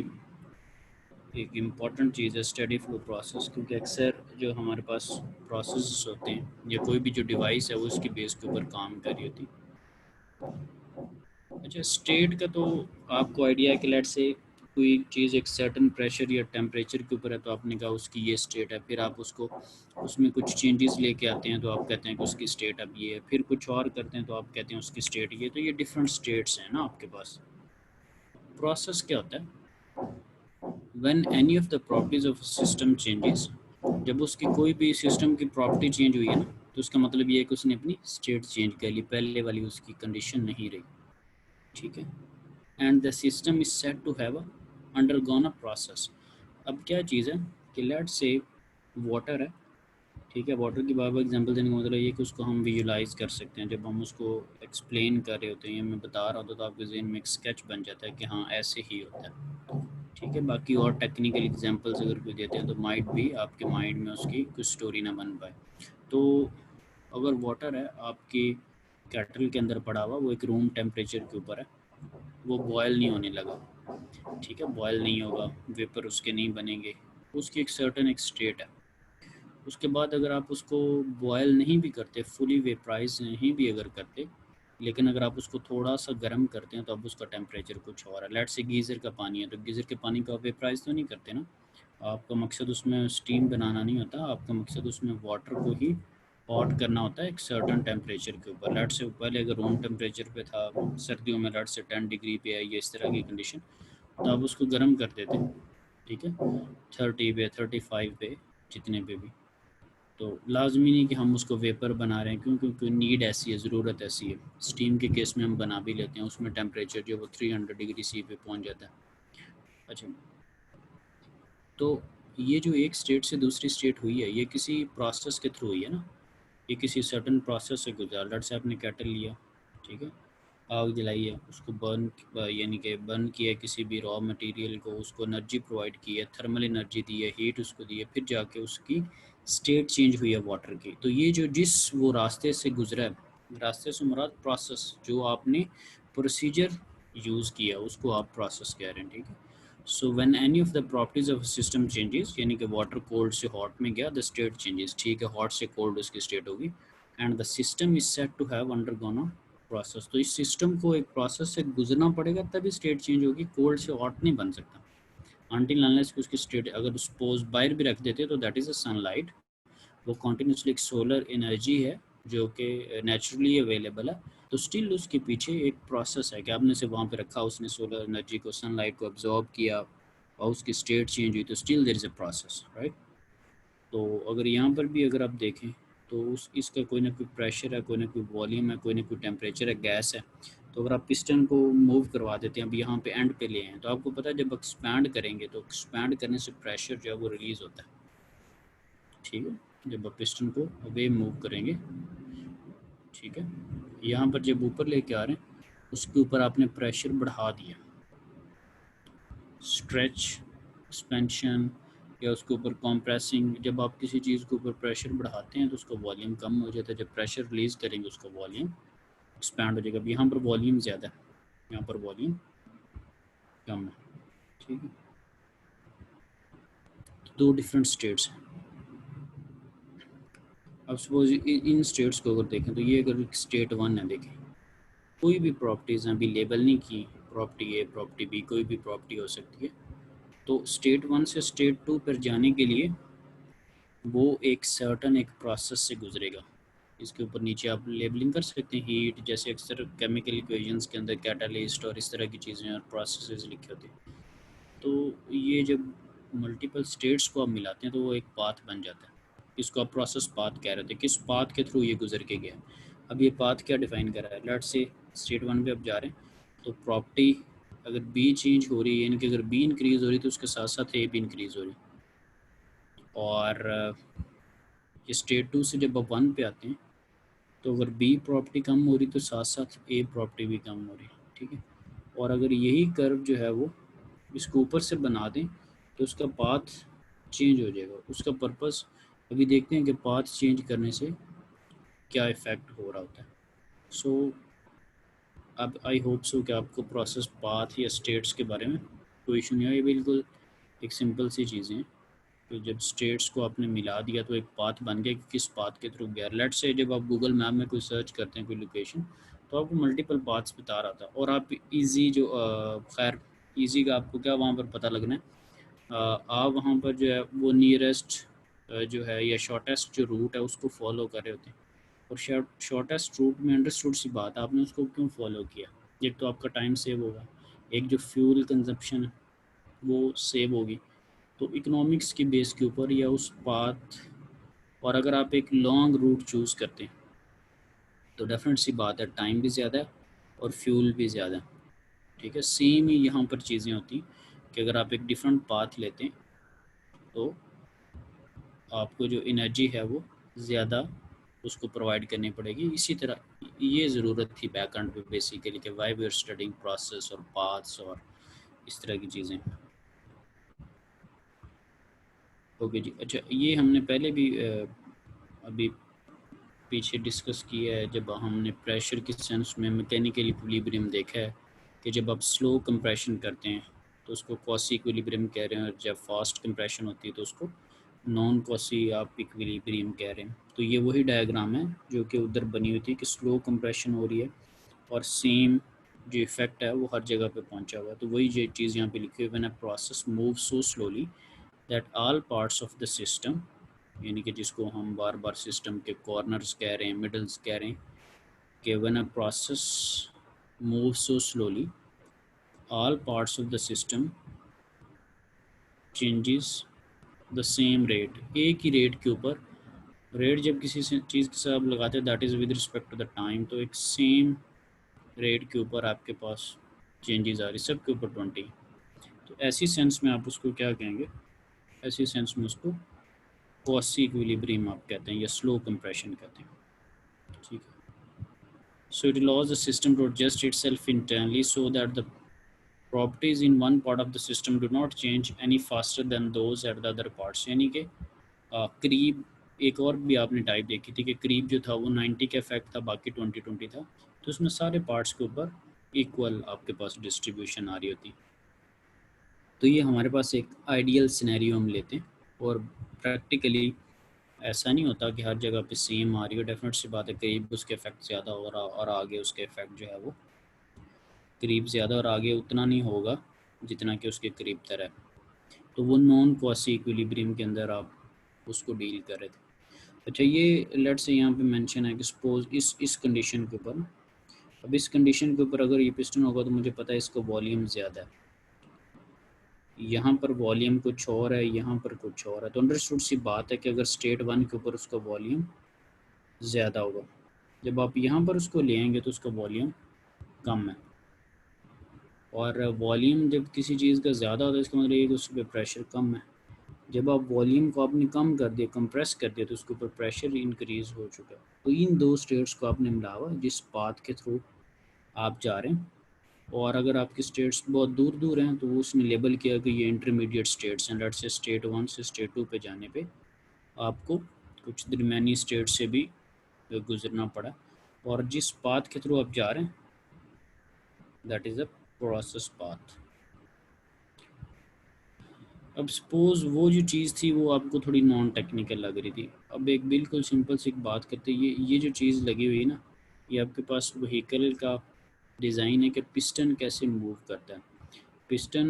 एक इम्पॉर्टेंट चीज़ है स्टडी फ्लो प्रोसेस, क्योंकि अक्सर जो हमारे पास प्रोसेस होते हैं या कोई भी जो डिवाइस है वो उसकी बेस के ऊपर काम कर रही होती है। अच्छा, स्टेट का तो आपको आइडिया है कि लेट से कोई चीज़ एक सर्टन प्रेशर या टेम्परेचर के ऊपर है तो आपने कहा उसकी ये स्टेट है, फिर आप उसको उसमें कुछ चेंजेस लेके आते हैं तो आप कहते हैं कि उसकी स्टेट अब ये है, फिर कुछ और करते हैं तो आप कहते हैं उसकी स्टेट ये। तो ये डिफरेंट स्टेट्स हैं ना आपके पास। प्रोसेस क्या होता है, when any of the properties of system changes, जब उसकी कोई भी सिस्टम की प्रॉपर्टी चेंज हुई है ना, तो उसका मतलब ये है कि उसने अपनी स्टेट चेंज कर ली, पहले वाली उसकी कंडीशन नहीं रही, ठीक है। And the system is set to have undergone a process. अब क्या चीज़ है कि लेट्स से वाटर है, ठीक है। वाटर की बार बार एग्जांपल देने का मतलब ये कि उसको हम विजुलाइज कर सकते हैं। जब हम उसको एक्सप्लेन कर रहे होते हैं या मैं बता रहा होता तो आपके जहन में एक स्केच बन जाता है कि हाँ ऐसे ही होता है, ठीक है। बाकी और टेक्निकल एग्जांपल्स अगर कोई देते हैं तो माइट भी आपके माइंड में उसकी कुछ स्टोरी ना बन पाए। तो अगर वाटर है आपकी कैटल के अंदर पड़ा हुआ, वो एक रूम टेम्परेचर के ऊपर है, वो बॉयल नहीं होने लगा, ठीक है, बॉयल नहीं होगा, वेपर उसके नहीं बनेंगे, उसकी एक सर्टन एक स्टेट है। उसके बाद अगर आप उसको बॉयल नहीं भी करते, फुली वेपराइज नहीं भी अगर करते, लेकिन अगर आप उसको थोड़ा सा गर्म करते हैं तो अब उसका टेम्परेचर कुछ और है। लेट से गीज़र का पानी है, तो गीज़र के पानी को आप वेपराइज तो नहीं करते ना, आपका मकसद उसमें स्टीम बनाना नहीं होता, आपका मकसद उसमें वाटर को ही हॉट करना होता है एक सर्टन टेम्परेचर के ऊपर। लेट से पहले अगर रूम टेम्परेचर पे था, सर्दियों में लेट से 10 डिग्री पे है या इस तरह की कंडीशन, तो आप उसको गर्म कर देते, ठीक है, 30 पे 35 पे जितने पे भी। तो लाजमी नहीं कि हम उसको वेपर बना रहे हैं, क्योंकि नीड ऐसी है, ज़रूरत ऐसी है। स्टीम के केस में हम बना भी लेते हैं, उसमें टेम्परेचर जो वो 300 डिग्री सी पे पहुंच जाता है। अच्छा, तो ये जो एक स्टेट से दूसरी स्टेट हुई है, ये किसी प्रोसेस के थ्रू हुई है ना, ये किसी सर्टन प्रोसेस से गुजरा। लेट से आपने कैटल लिया, ठीक है, आग जलाई है, उसको बर्न यानी कि बर्न किया है किसी भी रॉ मटेरियल को, उसको एनर्जी प्रोवाइड की है, थर्मल एनर्जी दी है, हीट उसको दी है, फिर जाके उसकी स्टेट चेंज हुई है वाटर की। तो ये जो जिस वो रास्ते से गुजरा है, रास्ते से मुराद प्रोसेस, जो आपने प्रोसीजर यूज़ किया उसको आप प्रोसेस कह रहे हैं, ठीक है। So when any of the properties of system changes, यानी कि वाटर कोल्ड से हॉट में गया, द स्टेट चेंजेस, ठीक है, हॉट से कोल्ड उसकी स्टेट होगी। And the system is set to have undergone a process. तो इस सिस्टम को एक प्रोसेस से गुजरना पड़ेगा तभी स्टेट चेंज होगी, कोल्ड से हॉट नहीं बन सकता अनटिल अनलेस कि उसकी स्टेट अगर सपोज बाहर भी रख देते तो दैट इज़ अ सनलाइट, वो कॉन्टीन्यूसली एक सोलर एनर्जी है जो कि नेचुरली अवेलेबल है। तो स्टिल उसके पीछे एक प्रोसेस है कि आपने से वहाँ पे रखा, उसने सोलर एनर्जी को, सनलाइट को अब्जॉर्ब किया और उसकी स्टेट चेंज हुई, तो still there is a process, right. तो अगर यहाँ पर भी अगर आप देखें तो उस इसका कोई ना कोई प्रेशर है, कोई ना कोई वॉल्यूम है, कोई ना कोई टेम्परेचर है, गैस है। तो अगर आप पिस्टन को मूव करवा देते हैं, अब यहाँ पे एंड पे ले आए, तो आपको पता है जब एक्सपैंड करेंगे तो एक्सपैंड करने से प्रेशर जो है वो रिलीज़ होता है, ठीक है, जब आप पिस्टन को अवे मूव करेंगे, ठीक है। यहाँ पर जब ऊपर लेके आ रहे हैं उसके ऊपर आपने प्रेशर बढ़ा दिया, स्ट्रेच, एक्सपेंशन या उसके ऊपर कॉम्प्रेसिंग। जब आप किसी चीज़ के ऊपर प्रेशर बढ़ाते हैं तो उसका वॉल्यूम कम हो जाता है, जब प्रेशर रिलीज़ करेंगे उसका वॉल्यूम एक्सपैंड हो जाएगा। अब यहाँ पर वॉल्यूम ज़्यादा है, यहाँ पर वॉल्यूम कम है, ठीक है। तो दो डिफरेंट स्टेट्स हैं। अब सपोज इन स्टेट्स को अगर देखें तो ये अगर स्टेट 1 है, देखें कोई भी प्रॉपर्टीज़ हैं अभी लेबल नहीं की, प्रॉपर्टी ए प्रॉपर्टी बी कोई भी प्रॉपर्टी हो सकती है। तो स्टेट 1 से स्टेट 2 पर जाने के लिए वो एक सर्टन एक प्रोसेस से गुजरेगा। इसके ऊपर नीचे आप लेबलिंग कर सकते हैं, हीट, जैसे अक्सर केमिकल इक्वेशंस के अंदर कैटालिस्ट और इस तरह की चीज़ें और प्रोसेसेस लिखे होते हैं। तो ये जब मल्टीपल स्टेट्स को आप मिलाते हैं तो वो एक पाथ बन जाता है। इसको आप प्रोसेस पाथ कह रहे थे, किस पाथ के थ्रू ये गुजर के गया। अब ये पाथ क्या डिफाइन कर रहा है, लेट्स से स्टेट 1 पे आप जा रहे हैं तो प्रॉपर्टी अगर बी चेंज हो रही है, यानी कि अगर बी इंक्रीज़ हो रही है तो उसके साथ साथ ए भी इंक्रीज़ हो रही है। और स्टेट 2 से जब आप 1 पे आते हैं तो अगर बी प्रॉपर्टी कम हो रही तो साथ साथ ए प्रॉपर्टी भी कम हो रही, ठीक है। और अगर यही कर्व जो है वो इसको ऊपर से बना दें तो उसका पाथ चेंज हो जाएगा। उसका पर्पस अभी देखते हैं कि पाथ चेंज करने से क्या इफ़ेक्ट हो रहा होता है। सो अब आई होप सो कि आपको प्रोसेस पाथ या स्टेट्स के बारे में कोई इशू नहीं है। ये बिल्कुल एक सिंपल सी चीज़ें हैं। तो जब स्टेट्स को आपने मिला दिया तो एक पाथ बन गया कि किस पाथ के थ्रू गया। लेट से जब आप गूगल मैप में कोई सर्च करते हैं कोई लोकेशन तो आपको मल्टीपल पाथ्स बता रहा था, और आप इजी जो खैर इजी का आपको क्या वहाँ पर पता लगना है, आप वहाँ पर जो है वो नियरेस्ट जो है या शॉर्टेस्ट जो रूट है उसको फॉलो कर रहे होते हैं। और शॉर्टेस्ट रूट में अंडरस्टूड सी बात, आपने उसको क्यों फॉलो किया, एक तो आपका टाइम सेव होगा, एक जो फ्यूल कंजप्शन है वो सेव होगी। तो इकोनॉमिक्स की बेस के ऊपर या उस पाथ और अगर आप एक लॉन्ग रूट चूज़ करते हैं तो डेफिनेट सी बात है टाइम भी ज़्यादा है और फ्यूल भी ज़्यादा है, ठीक है। सेम ही यहाँ पर चीज़ें होती कि अगर आप एक डिफरेंट पाथ लेते हैं तो आपको जो एनर्जी है वो ज़्यादा उसको प्रोवाइड करनी पड़ेगी। इसी तरह ये ज़रूरत थी बैकएंड पे बेसिकली कि why we are studying process और पाथ्स और इस तरह की चीज़ें। ओके जी, अच्छा ये हमने पहले भी अभी पीछे डिस्कस किया है जब हमने प्रेशर के सेंस में मैकेनिकल इक्विलिब्रियम देखा है कि जब आप स्लो कंप्रेशन करते हैं तो उसको क्वासी इक्विलिब्रियम कह रहे हैं, और जब फास्ट कंप्रेशन होती है तो उसको नॉन क्वासी आप इक्विलिब्रियम कह रहे हैं। तो ये वही डायग्राम है जो कि उधर बनी हुई थी कि स्लो कंप्रेशन हो रही है और सेम जो इफेक्ट है वो हर जगह पे पहुंचा हुआ है। तो वही ये चीज़ यहाँ पे लिखी हुई है, when a process move so slowly that all parts of the system, यानी कि जिसको हम बार बार सिस्टम के कॉर्नर्स कह रहे हैं, मिडल्स कह रहे हैं, कि when a process move so slowly all parts of the system changes the same rate, एक ही रेट के ऊपर रेट जब किसी चीज़ के साथ लगाते हैं that is with respect to the time, तो एक सेम रेट के ऊपर आपके पास चेंजेस आ रही सब के ऊपर 20। तो ऐसी सेंस में आप उसको क्या कहेंगे, ऐसी सेंस में उसको क्वासी इक्विलिब्रियम आप कहते हैं या स्लो कंप्रेशन कहते हैं, ठीक है। So it allows the system to adjust itself internally so that the properties in one part of the system do not change any faster than those at the other parts। यानी कि करीब एक और भी आपने टाइप देखी थी कि करीब जो था वो 90 का इफेक्ट था, बाकी 20-20 था, तो उसमें सारे पार्ट्स के ऊपर इक्वल आपके पास डिस्ट्रीब्यूशन आ रही होती। तो ये हमारे पास एक आइडियल सिनेरियो हम लेते हैं, और प्रैक्टिकली ऐसा नहीं होता कि हर जगह पे सेम आ रही हो। डेफिनेट सी बात है करीब उसके इफेक्ट ज़्यादा हो रहा और आगे उसके इफेक्ट जो है वो करीब ज़्यादा और आगे उतना नहीं होगा जितना कि उसके करीब तर है। तो वो नॉन क्वासी इक्विलिब्रियम के अंदर आप उसको डील कर रहे थे। अच्छा ये लेट से यहाँ पे मेंशन है कि सपोज इस कंडीशन के ऊपर, अब इस कंडीशन के ऊपर अगर ये पिस्टन होगा तो मुझे पता है इसका वॉल्यूम ज़्यादा है, यहाँ पर वॉल्यूम कुछ और है, यहाँ पर कुछ और है। तो अंडरस्टूड सी बात है कि अगर स्टेट 1 के ऊपर उसका वॉल्यूम ज़्यादा होगा, जब आप यहाँ पर उसको ले आएंगे तो उसका वॉल्यूम कम है। और वॉल्यूम जब किसी चीज़ का ज़्यादा होता है इसका मतलब ये कि उस पर प्रेशर कम है। जब आप वॉल्यूम को आपने कम कर दिया, कंप्रेस कर दिया, तो उसके ऊपर प्रेशर इंक्रीज़ हो चुका है। तो इन दो स्टेट्स को आपने मिला हुआ जिस पाथ के थ्रू आप जा रहे हैं, और अगर आपके स्टेट्स बहुत दूर दूर हैं तो वो उसने लेबल किया कि ये इंटरमीडिएट स्टेट्स हैं। लेट्स से स्टेट 1 से स्टेट 2 पे जाने पे आपको कुछ दरमियानी स्टेट से भी गुजरना पड़ा, और जिस पाथ के थ्रू आप जा रहे हैं that is a process path. अब सपोज़ वो जो चीज़ थी वो आपको थोड़ी नॉन टेक्निकल लग रही थी। अब एक बिल्कुल सिंपल सी एक बात करते, ये जो चीज़ लगी हुई है ना, ये आपके पास व्हीकल का डिज़ाइन है कि पिस्टन कैसे मूव करता है। पिस्टन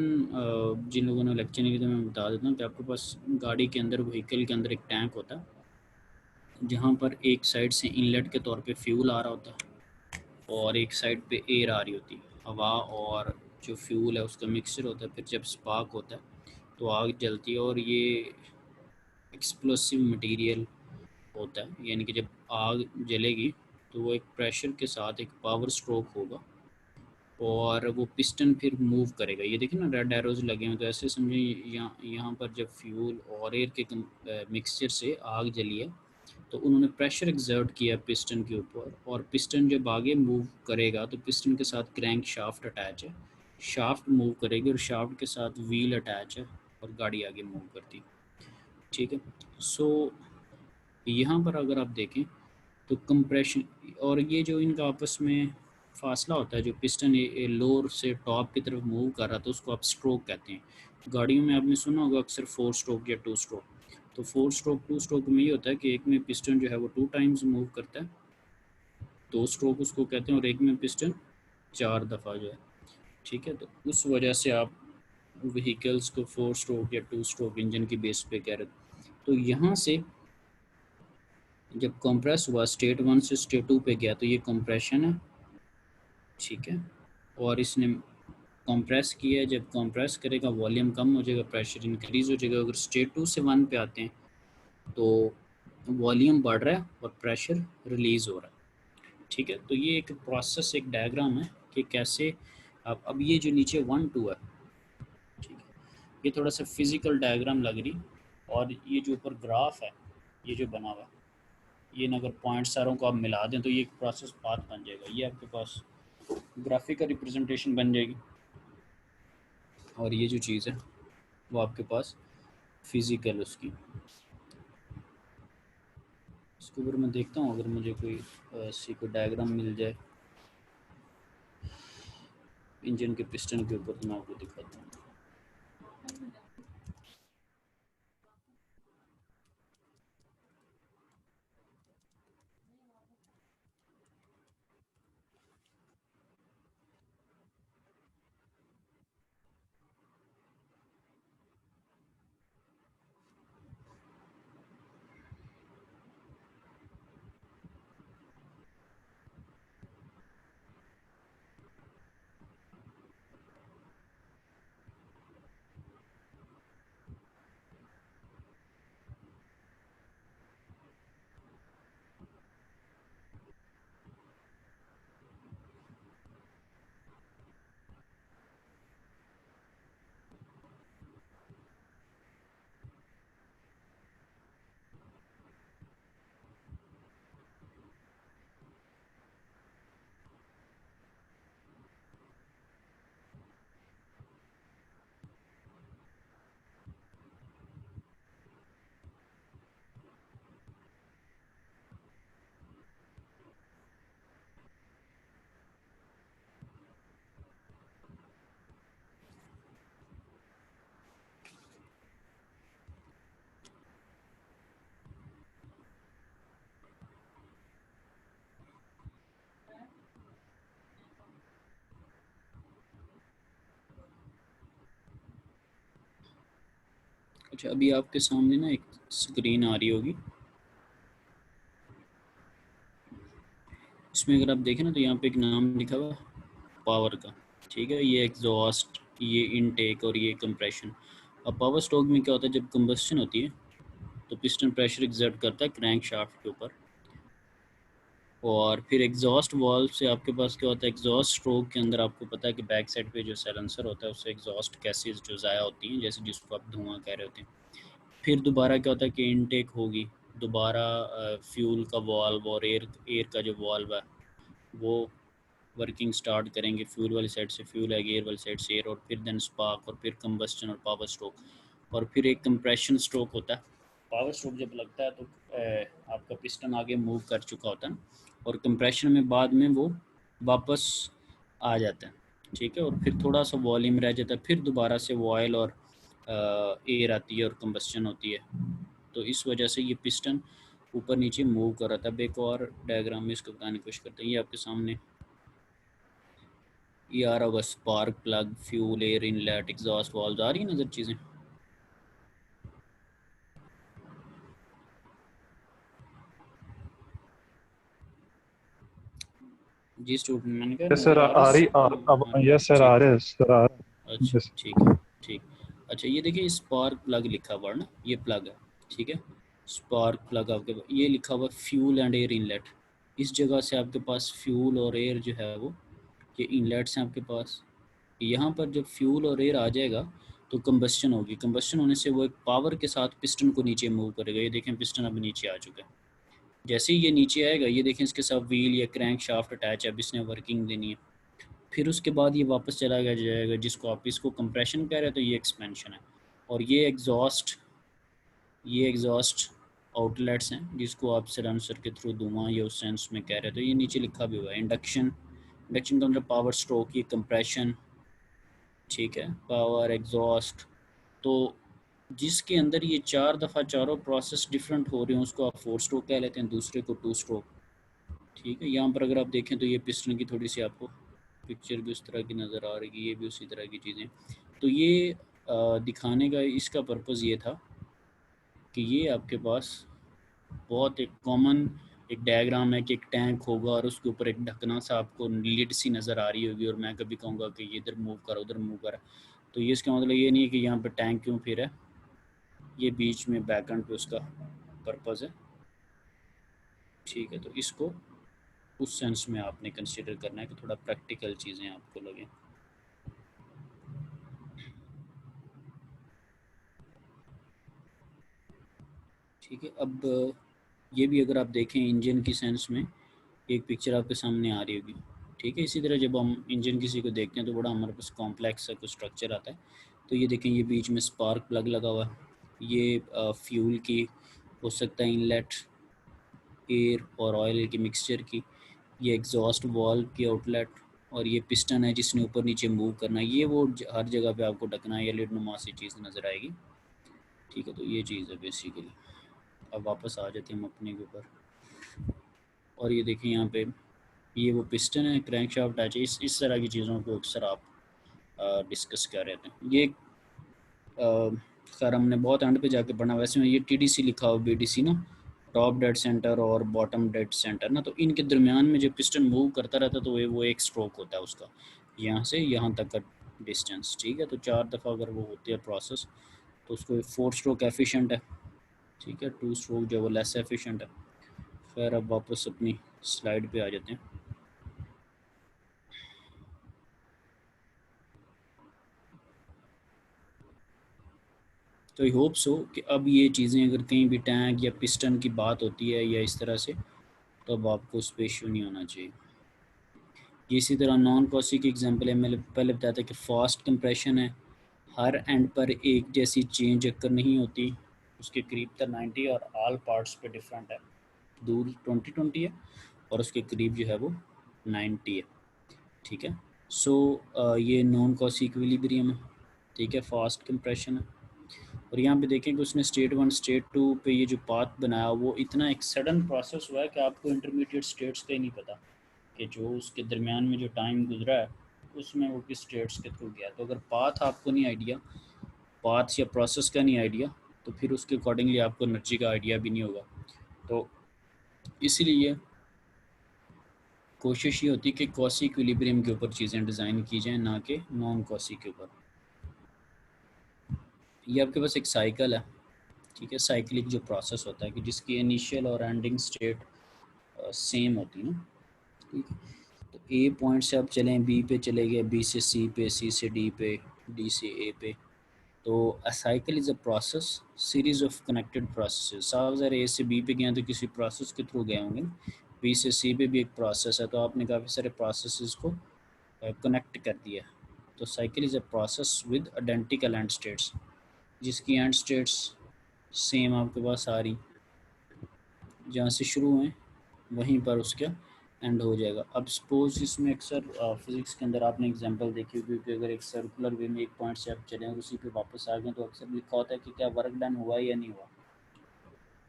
जिन लोगों ने लेक्चर नहीं किया तो मैं बता देता हूँ कि आपके पास गाड़ी के अंदर, व्हीकल के अंदर एक टैंक होता है जहाँ पर एक साइड से इनलेट के तौर पे फ्यूल आ रहा होता है और एक साइड पे एयर आ रही होती है, हवा और जो फ्यूल है उसका मिक्सचर होता है। फिर जब स्पार्क होता है तो आग जलती है, और ये एक्सप्लोसिव मटेरियल होता है, यानी कि जब आग जलेगी तो वो एक प्रेशर के साथ एक पावर स्ट्रोक होगा और वो पिस्टन फिर मूव करेगा। ये देखिए ना रेड एरोज लगे हैं, तो ऐसे समझिए यहाँ पर जब फ्यूल और एयर के मिक्सचर से आग जली है तो उन्होंने प्रेशर एक्सर्ट किया पिस्टन के ऊपर, और पिस्टन जब आगे मूव करेगा तो पिस्टन के साथ क्रैंक शाफ्ट अटैच है, शाफ्ट मूव करेगी और शाफ्ट के साथ व्हील अटैच है और गाड़ी आगे मूव करती, ठीक है। सो यहाँ पर अगर आप देखें तो कंप्रेशन, और ये जो इनका आपस में फासला होता है, जो पिस्टन लोअर से टॉप की तरफ मूव कर रहा था उसको आप स्ट्रोक कहते हैं। गाड़ियों में आपने सुना होगा अक्सर 4 स्ट्रोक या 2 स्ट्रोक। तो 4 स्ट्रोक 2 स्ट्रोक में ये होता है कि एक में पिस्टन जो है वो 2 टाइम्स मूव करता है, 2 स्ट्रोक उसको कहते हैं, और एक में पिस्टन 4 दफ़ा जो है, ठीक है। तो उस वजह से आप व्हीकल्स को 4 स्ट्रोक या 2 स्ट्रोक इंजन की बेस पे कह रहे थे। तो यहाँ से जब कंप्रेस हुआ स्टेट 1 से स्टेट 2 पे गया तो ये कंप्रेशन है, ठीक है। और इसने कंप्रेस किया है, जब कंप्रेस करेगा वॉल्यूम कम हो जाएगा, प्रेशर इंक्रीज़ हो जाएगा। अगर स्टेट 2 से 1 पे आते हैं तो वॉल्यूम बढ़ रहा है और प्रेशर रिलीज़ हो रहा है। ठीक है, तो ये एक प्रोसेस, एक डायग्राम है कि कैसे आप, अब ये जो नीचे 1 2 है, ठीक है, ये थोड़ा सा फिजिकल डायग्राम लग रही, और ये जो ऊपर ग्राफ है ये जो बना हुआ है, ये अगर पॉइंट सारों को आप मिला दें तो ये एक प्रोसेस पाथ बन जाएगा, ये आपके पास ग्राफिक का रिप्रेजेंटेशन बन जाएगी। और ये जो चीज़ है वो आपके पास फिजिकल उसकी, इसके ऊपर मैं देखता हूँ अगर मुझे कोई ऐसी कोई डायग्राम मिल जाए इंजन के पिस्टन के ऊपर तो मैं आपको दिखाता हूँ। अच्छा, अभी आपके सामने ना एक स्क्रीन आ रही होगी, इसमें अगर आप देखें ना तो यहाँ पे एक नाम लिखा हुआ पावर का, ठीक है, ये एग्जॉस्ट, ये इनटेक और ये कंप्रेशन। अब पावर स्ट्रोक में क्या होता है, जब कंबस्शन होती है तो पिस्टन प्रेशर एग्जर्ट करता है क्रैंक शाफ्ट के ऊपर, और फिर एग्जॉस्ट वाल्व से आपके पास क्या होता है, एग्जॉस्ट स्ट्रोक के अंदर आपको पता है कि बैक साइड पे जो साइलेंसर होता है उससे एग्जॉस्ट गैसेज जो ज़ाया होती हैं, जैसे जिसको आप धुआं कह रहे होते हैं। फिर दोबारा क्या होता है कि इनटेक होगी, दोबारा फ्यूल का वाल्व और एयर एयर का जो वाल्व है वो वर्किंग स्टार्ट करेंगे, फ्यूल वाली साइड से फ्यूल आएगी, एयर वाली साइड से एयर, और फिर देन स्पार्क, और फिर कंबस्टन और पावर स्ट्रोक, और फिर एक कंप्रेशन स्ट्रोक होता है। पावर स्ट्रोक जब लगता है तो आपका पिस्टन आगे मूव कर चुका होता है, और कंप्रेशन में बाद में वो वापस आ जाता है, ठीक है, और फिर थोड़ा सा वॉल्यूम रह जाता है, फिर दोबारा से वो ऑयल और एयर आती है और कंबस्टन होती है। तो इस वजह से ये पिस्टन ऊपर नीचे मूव कर रहा था। अब एक और डायग्राम में इसको बताने की कोशिश करते हैं, ये आपके सामने ये आ रहा होगा, spark plug, fuel, air inlet, exhaust valve, आ रही है नज़र चीज़ें। जी स्टूडेंट, मैंने कहा यस सर, नज़र आ रही आ रही अब आ रही है, यस सर, आ ठीक रहे है, हैं सर, आ रहे हैं। अच्छा यस। ठीक है, ठीक। अच्छा, ये देखिए स्पार्क प्लग लिखा हुआ है ना, ये प्लग है, ठीक है, स्पार्क प्लग आपके ये लिखा हुआ फ्यूल एंड एयर इनलेट, इस जगह से आपके पास फ्यूल और एयर जो है वो ये इनलेट्स हैं आपके पास। यहाँ पर जब फ्यूल और एयर आ जाएगा तो कंबस्शन होगी, कंबस्शन होने से वो एक पावर के साथ पिस्टन को नीचे मूव करेगा। ये देखें पिस्टन अब नीचे आ चुका है, जैसे ही ये नीचे आएगा ये देखें इसके साथ व्हील या क्रैंक शाफ्ट अटैच है, अब इसने वर्किंग देनी है, फिर उसके बाद ये वापस चला गया जाएगा, जिसको आप इसको कंप्रेशन कह रहे हैं तो ये एक्सपेंशन है। और ये एग्जॉस्ट आउटलेट्स हैं जिसको आप सिलेंसर के थ्रू धुआं या उस सेंस में कह रहे हैं, तो ये नीचे लिखा भी हुआ है इंडक्शन, इंडक्शन का मतलब पावर स्ट्रोक, ये कंप्रेशन, ठीक है, पावर एग्जॉस्ट। तो जिसके अंदर ये 4 दफ़ा चारों प्रोसेस डिफरेंट हो रहे हैं उसको आप 4 स्ट्रोक कह लेते हैं, दूसरे को 2 स्ट्रोक, ठीक है। यहाँ पर अगर आप देखें तो ये पिस्टन की थोड़ी सी आपको पिक्चर भी उस तरह की नज़र आ रही है, ये भी उसी तरह की चीज़ें। तो ये दिखाने का इसका पर्पज़ ये था कि ये आपके पास बहुत एक कॉमन एक डायग्राम है कि एक टैंक होगा और उसके ऊपर एक ढकना सा आपको लीड सी नज़र आ रही होगी, और मैं कभी कहूँगा कि ये इधर मूव कर उधर मूव कर। तो ये इसका मतलब ये नहीं है कि यहाँ पर टैंक क्यों फिर है, ये बीच में बैकएंड पे उसका पर्पज़ है। ठीक है, तो इसको उस सेंस में आपने कंसिडर करना है कि थोड़ा प्रैक्टिकल चीज़ें आपको लगे। ठीक है, अब ये भी अगर आप देखें इंजन की सेंस में एक पिक्चर आपके सामने आ रही होगी। ठीक है, इसी तरह जब हम इंजन किसी को देखते हैं तो बड़ा हमारे पास कॉम्प्लेक्स सा कुछ स्ट्रक्चर आता है। तो ये देखें, ये बीच में स्पार्क प्लग लगा हुआ है, ये फ्यूल की हो सकता है इनलेट, एयर और ऑयल की मिक्सचर की, ये एग्जॉस्ट वाल्व की आउटलेट, और ये पिस्टन है जिसने ऊपर नीचे मूव करना है। ये वो हर जगह पे आपको ढकना है या लिड नुमा सी चीज़ नज़र आएगी। ठीक है, तो ये चीज़ है बेसिकली। अब वापस आ जाते हैं हम अपने के ऊपर, और ये देखिए यहाँ पे ये वो पिस्टन है, क्रैंकशाफ्ट है, इस तरह की चीज़ों को अक्सर आप डिस्कस कर रहे थे। ये खैर हमने बहुत एंड पे जाके पढ़ना। वैसे में ये TDC लिखा हुआ, BDC ना, टॉप डेड सेंटर और बॉटम डेड सेंटर ना, तो इनके दरमियान में जो पिस्टन मूव करता रहता है तो वो एक स्ट्रोक होता है उसका, यहाँ से यहाँ तक का डिस्टेंस। ठीक है, तो 4 दफ़ा अगर वो होती है प्रोसेस तो उसको 4 स्ट्रोक एफिशिएंट है। ठीक है, 2 स्ट्रोक जो वो लेस एफिशिएंट है। खैर अब वापस अपनी स्लाइड पे आ जाते हैं। तो आई होप सो कि अब ये चीज़ें अगर कहीं भी टैंक या पिस्टन की बात होती है या इस तरह से, तो अब आपको उस पर इशू नहीं होना चाहिए। इसी तरह नॉन कॉसी की एग्जांपल है, मैंने पहले बताया था कि फास्ट कंप्रेशन है, हर एंड पर एक जैसी चेंज अक्कर नहीं होती, उसके करीब तक 90 और ऑल पार्ट्स पे डिफरेंट है, दूर 20-20 है और उसके करीब जो है वो 90 है। ठीक है, सो ये नॉन कॉसी इक्विलिब्रियम है। ठीक है, फास्ट कंप्रेशन है। और यहाँ पे देखें कि उसने स्टेट 1 स्टेट 2 पे ये जो पाथ बनाया वो इतना एक सडन प्रोसेस हुआ है कि आपको इंटरमीडिएट स्टेट्स का ही नहीं पता कि जो उसके दरमियान में जो टाइम गुजरा है उसमें वो किस स्टेट्स के थ्रू गया। तो अगर पाथ आपको नहीं आइडिया, पाथ या प्रोसेस का नहीं आइडिया, तो फिर उसके अकॉर्डिंगली आपको एनर्जी का आइडिया भी नहीं होगा। तो इसीलिए कोशिश ये होती है कि कॉसी इक्विलिब्रियम के ऊपर चीज़ें डिज़ाइन की जाएँ, ना कि नॉन कॉसी के ऊपर। ये आपके पास एक साइकिल है। ठीक है, साइक्लिक जो प्रोसेस होता है कि जिसकी इनिशियल और एंडिंग स्टेट सेम होती है ना। ठीक है, तो ए पॉइंट से आप चलें, बी पे चले गए, बी से सी पे, सी से डी पे, डी से ए पे। तो अ cycle is a process, series of connected processes. आप ज़रा ए से बी पे गए तो किसी प्रोसेस के थ्रू गए होंगे, बी से सी पे भी एक प्रोसेस है, तो आपने काफ़ी सारे प्रोसेसेस को कनेक्ट कर दिया। तो cycle is a process with identical and states, जिसकी एंड स्टेट्स सेम आपके पास आ रही, जहाँ से शुरू हुए वहीं पर उसका एंड हो जाएगा। अब सपोज इसमें अक्सर फिज़िक्स के अंदर आपने एग्जांपल देखी होगी कि अगर एक सर्कुलर वे में एक पॉइंट से आप चलें और उसी पे वापस आ गए तो अक्सर लिखा होता है कि क्या वर्क डन हुआ या नहीं हुआ।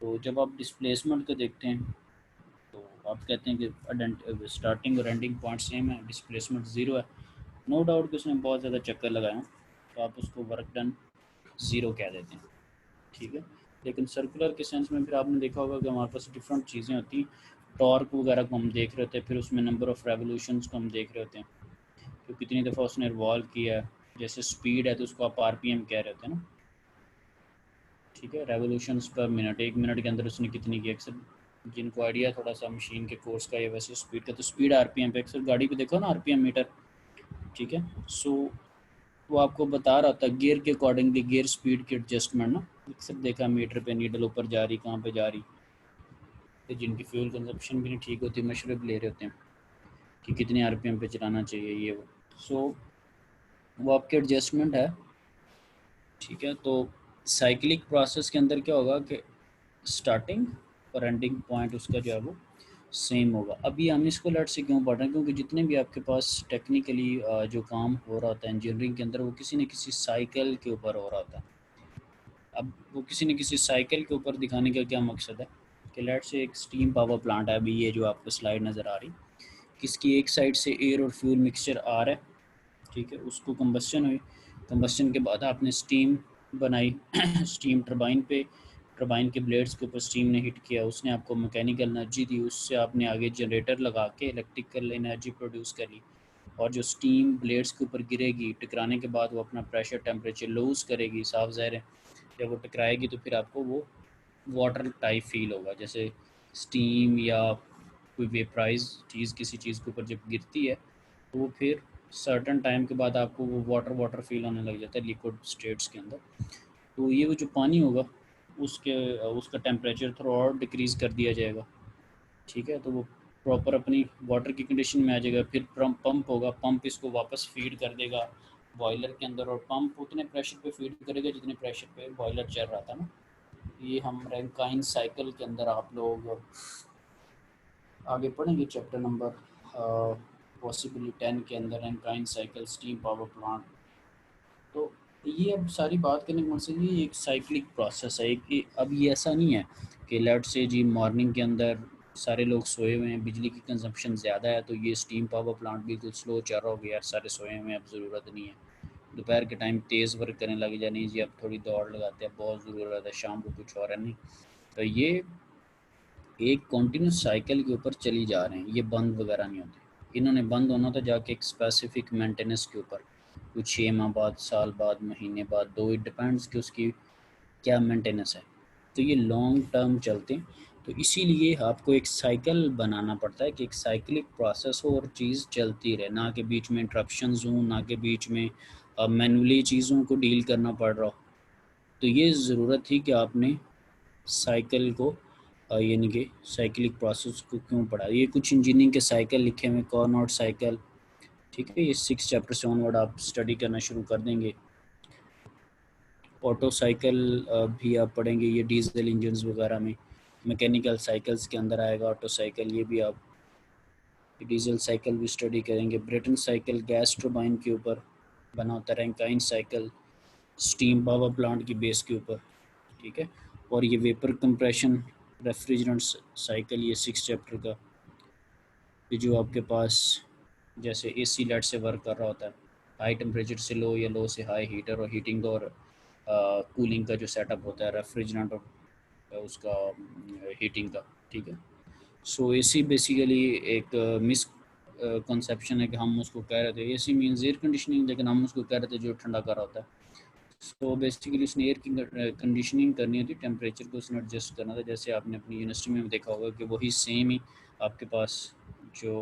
तो जब आप डिस्प्लेसमेंट को देखते हैं तो आप कहते हैं कि स्टार्टिंग और एंडिंग पॉइंट सेम है, डिस्प्लेसमेंट ज़ीरो है। नो डाउट कि उसने बहुत ज़्यादा चक्कर लगाया, तो आप उसको वर्क डन ज़ीरो कह देते हैं। ठीक है, लेकिन सर्कुलर के सेंस में फिर आपने देखा होगा कि हमारे पास डिफरेंट चीज़ें होती हैं, टॉर्क वगैरह को हम देख रहे होते हैं, फिर उसमें नंबर ऑफ़ रेवोल्यूशंस को हम देख रहे होते हैं कि कितनी दफ़ा उसने रिवॉल्व किया है। जैसे स्पीड है तो उसको आप RPM कह रहे होते हैं ना। ठीक है, रेवोल्यूशंस पर मिनट, 1 मिनट के अंदर उसने कितनी की। अक्सर जिनको आइडिया थोड़ा सा मशीन के कोर्स का या वैसे स्पीड का, तो स्पीड RPM पे, अक्सर गाड़ी पे देखो ना RPM मीटर। ठीक है, सो वो आपको बता रहा था गियर के अकॉर्डिंगली, गियर स्पीड की एडजस्टमेंट ना, अक्सर देखा मीटर पे नीडल ऊपर जा रही, कहाँ पे जा रही। तो जिनकी फ्यूल कंजप्शन भी नहीं ठीक होती, मशवरे भी ले रहे होते हैं कि कितने RPM पे चलाना चाहिए ये वो। सो वो आपके एडजस्टमेंट है। ठीक है, तो साइक्लिक प्रोसेस के अंदर क्या होगा कि स्टार्टिंग और एंडिंग पॉइंट उसका जो है वो सेम होगा। अभी हम इसको लेट से क्यों पढ़ रहे हैं, क्योंकि जितने भी आपके पास टेक्निकली जो काम हो रहा होता है इंजीनियरिंग के अंदर, वो किसी न किसी साइकिल के ऊपर हो रहा होता है। अब वो किसी न किसी साइकिल के ऊपर दिखाने का क्या मकसद है कि लेट से एक स्टीम पावर प्लांट है, अभी ये जो आपको स्लाइड नज़र आ रही, किसकी एक साइड से एयर और फ्यूल मिक्सचर आ रहा है। ठीक है, उसको कंबस्शन हुई, कंबस्शन के बाद आपने स्टीम बनाई स्टीम टरबाइन पे, टरबाइन के ब्लेड्स के ऊपर स्टीम ने हिट किया, उसने आपको मैकेनिकल एनर्जी दी, उससे आपने आगे जनरेटर लगा के इलेक्ट्रिकल एनर्जी प्रोड्यूस कर ली। और जो स्टीम ब्लेड्स के ऊपर गिरेगी, टकराने के बाद वो अपना प्रेशर टेम्परेचर लूज़ करेगी, साफ ज़ाहिर है जब वो टकराएगी तो फिर आपको वो वाटर टाइप फील होगा, जैसे स्टीम या कोई वेपराइज चीज़ किसी चीज़ के ऊपर जब गिरती है तो वो फिर सर्टन टाइम के बाद आपको वो वाटर वाटर फील होने लग जाता है लिक्विड स्टेट्स के अंदर। तो ये वो जो पानी होगा उसके उसका टेम्परेचर थोड़ा और डिक्रीज़ कर दिया जाएगा, ठीक है। तो वो प्रॉपर अपनी वाटर की कंडीशन में आ जाएगा। फिर पंप होगा, पंप इसको वापस फीड कर देगा बॉयलर के अंदर, और पंप उतने प्रेशर पे फीड करेगा जितने प्रेशर पे बॉयलर चल रहा था ना। ये हम रैंकाइन साइकिल के अंदर आप लोग आगे पढ़ेंगे चैप्टर नंबर पॉसिबली 10 के अंदर, Rankine cycle steam power plant. तो ये अब सारी बात करने का मकसद ये एक साइक्लिक प्रोसेस है कि अब ये ऐसा नहीं है कि लेट से जी मॉर्निंग के अंदर सारे लोग सोए हुए हैं, बिजली की कंजम्पशन ज़्यादा है तो ये स्टीम पावर प्लांट बिल्कुल स्लो चल रहा हो गया, यार सारे सोए हुए हैं अब ज़रूरत नहीं है। दोपहर के टाइम तेज़ वर्क करने लगे जा, नहीं जी अब थोड़ी दौड़ लगाते हैं, बहुत ज़रूरत है, शाम को कुछ और है नहीं। तो ये एक कॉन्टीन्यूस साइकिल के ऊपर चली जा रहे हैं, ये बंद वगैरह नहीं होते। इन्होंने बंद होना था जाके एक स्पेसिफिक मेंटेनेंस के ऊपर, कुछ 6 माह बाद, साल बाद, महीने बाद, दो इट डिपेंड्स कि उसकी क्या मेंटेनेंस है। तो ये लॉन्ग टर्म चलते हैं, तो इसीलिए आपको एक साइकिल बनाना पड़ता है कि एक साइक्लिक प्रोसेस हो और चीज़ चलती रहे, ना कि बीच में इंटरप्शंस हों, ना कि बीच में मैनुअली चीज़ों को डील करना पड़ रहा हो। तो ये ज़रूरत थी कि आपने साइकिल को यानी कि साइक्लिक प्रोसेस को क्यों पढ़ा। ये कुछ इंजीनियरिंग के साइकिल लिखे हुए, कार्नोट साइकिल, ठीक है। ये 6 चैप्टर से ऑनवर्ड आप स्टडी करना शुरू कर देंगे। ऑटो साइकिल भी आप पढ़ेंगे, ये डीजल इंजन्स वगैरह में। मैकेनिकल साइकिल्स के अंदर आएगा ऑटो साइकिल, ये भी आप डीजल साइकिल भी स्टडी करेंगे। ब्रेटन साइकिल गैस टर्बाइन के ऊपर बना होता है। Rankine cycle steam power plant की बेस के ऊपर, ठीक है। और ये वेपर कंप्रेशन रेफ्रिजरेंट साइकिल, ये 6 चैप्टर का, ये जो आपके पास जैसे एसी लेट से वर्क कर रहा होता है, हाई टेम्परेचर से लो या लो से हाई हीटर, और हीटिंग और कूलिंग का जो सेटअप होता है रेफ्रिजरेंट और उसका हीटिंग का, ठीक है। सो एसी बेसिकली एक मिस कंसेप्शन है कि हम उसको कह रहे थे एसी मीन्स एयर कंडीशनिंग, लेकिन हम उसको कह रहे थे जो ठंडा कर रहा होता है। तो बेसिकली उसने एयर की कंडीशनिंग करनी होती, टेम्परेचर को उसने एडजस्ट करना था। जैसे आपने अपनी यूनिवर्सिटी में देखा होगा कि वही सेम ही आपके पास जो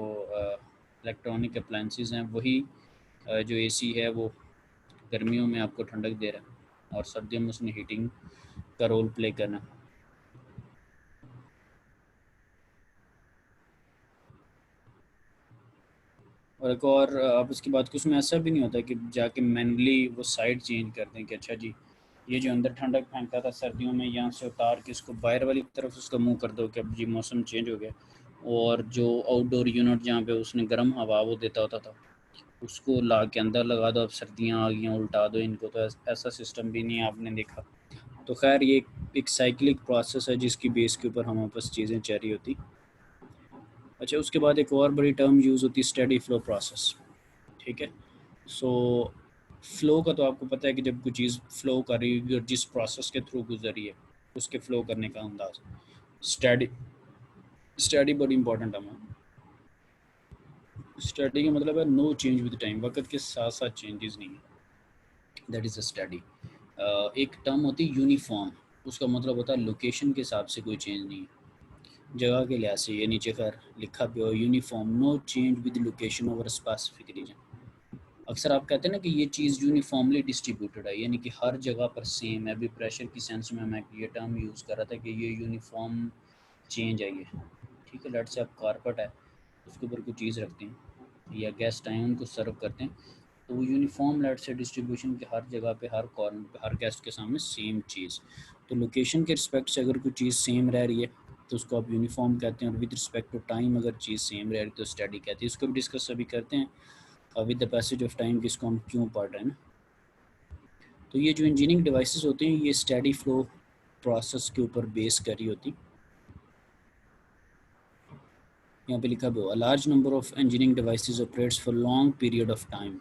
इलेक्ट्रॉनिक अप्लाइंसेस हैं वही जो एसी है वो गर्मियों में आपको ठंडक दे रहा है और सर्दियों में उसने हीटिंग का रोल प्ले करना। और एक और आप उसकी बात की, उसमें ऐसा भी नहीं होता कि जाके मैनुअली वो साइड चेंज कर दें कि अच्छा जी ये जो अंदर ठंडक फेंकता था सर्दियों में यहाँ से उतार के इसको बाहर वाली तरफ उसका मुंह कर दो कि अब जी मौसम चेंज हो गया, और जो आउटडोर यूनिट जहाँ पे उसने गर्म हवा वो देता होता था उसको ला के अंदर लगा दो, अब सर्दियाँ आ गई उल्टा दो इनको। तो ऐसा सिस्टम भी नहीं आपने देखा। तो खैर ये एक साइक्लिक प्रोसेस है जिसकी बेस के ऊपर हमारे पास चीज़ें चल रही होती। अच्छा, उसके बाद एक और बड़ी टर्म यूज़ होती है स्टेडी फ्लो प्रोसेस, ठीक है। सो फ्लो का तो आपको पता है कि जब कोई चीज़ फ्लो कर रही है और जिस प्रोसेस के थ्रू गुजर रही है उसके फ्लो करने का अंदाज। स्टडी स्टडी बड़ी इंपॉर्टेंट है हमारा। स्टडी का मतलब है नो चेंज विद टाइम, वक्त के साथ साथ चेंजेस नहीं है, दैट इज़ अ स्टडी। एक टर्म होती है यूनिफॉर्म, उसका मतलब होता है लोकेशन के हिसाब से कोई चेंज नहीं है, जगह के लिहाज से। ये नीचे कर लिखा भी हो uniform, no change with location over specific region. अक्सर आप कहते हैं ना कि ये चीज़ यूनिफॉर्मली डिस्ट्रीब्यूटेड है, यानी कि हर जगह पर सेम है। अभी प्रेशर की सेंस में मैं ये टर्म यूज़ कर रहा था कि ये यूनिफॉर्म चेंज है ये, ठीक है। लेट से आप कारपेट है उसके ऊपर कोई चीज़ रखते हैं या गेस्ट आए उनको सर्व करते हैं, तो वो यूनिफॉर्म लेट से डिस्ट्रीब्यूशन के हर जगह पे, हर कॉर्नर पे, हर गेस्ट के सामने सेम चीज़। तो लोकेशन के रिस्पेक्ट से अगर कोई चीज़ सेम रह रही है तो उसको आप यूनिफॉर्म कहते हैं, और विद रिस्पेक्ट टू टाइम अगर चीज़ सेम रह रही है तो स्टडी कहते हैं। इसको भी डिस्कस अभी करते हैं with the passage of time कि इसको हम क्यों पढ़ रहे हैं ना। तो ये जो इंजीनियरिंग डिवाइसेस होते हैं ये स्टडी फ्लो प्रोसेस के ऊपर बेस करी होती। यहाँ पे लिखा भी हो, a large number of engineering devices operates for long period of time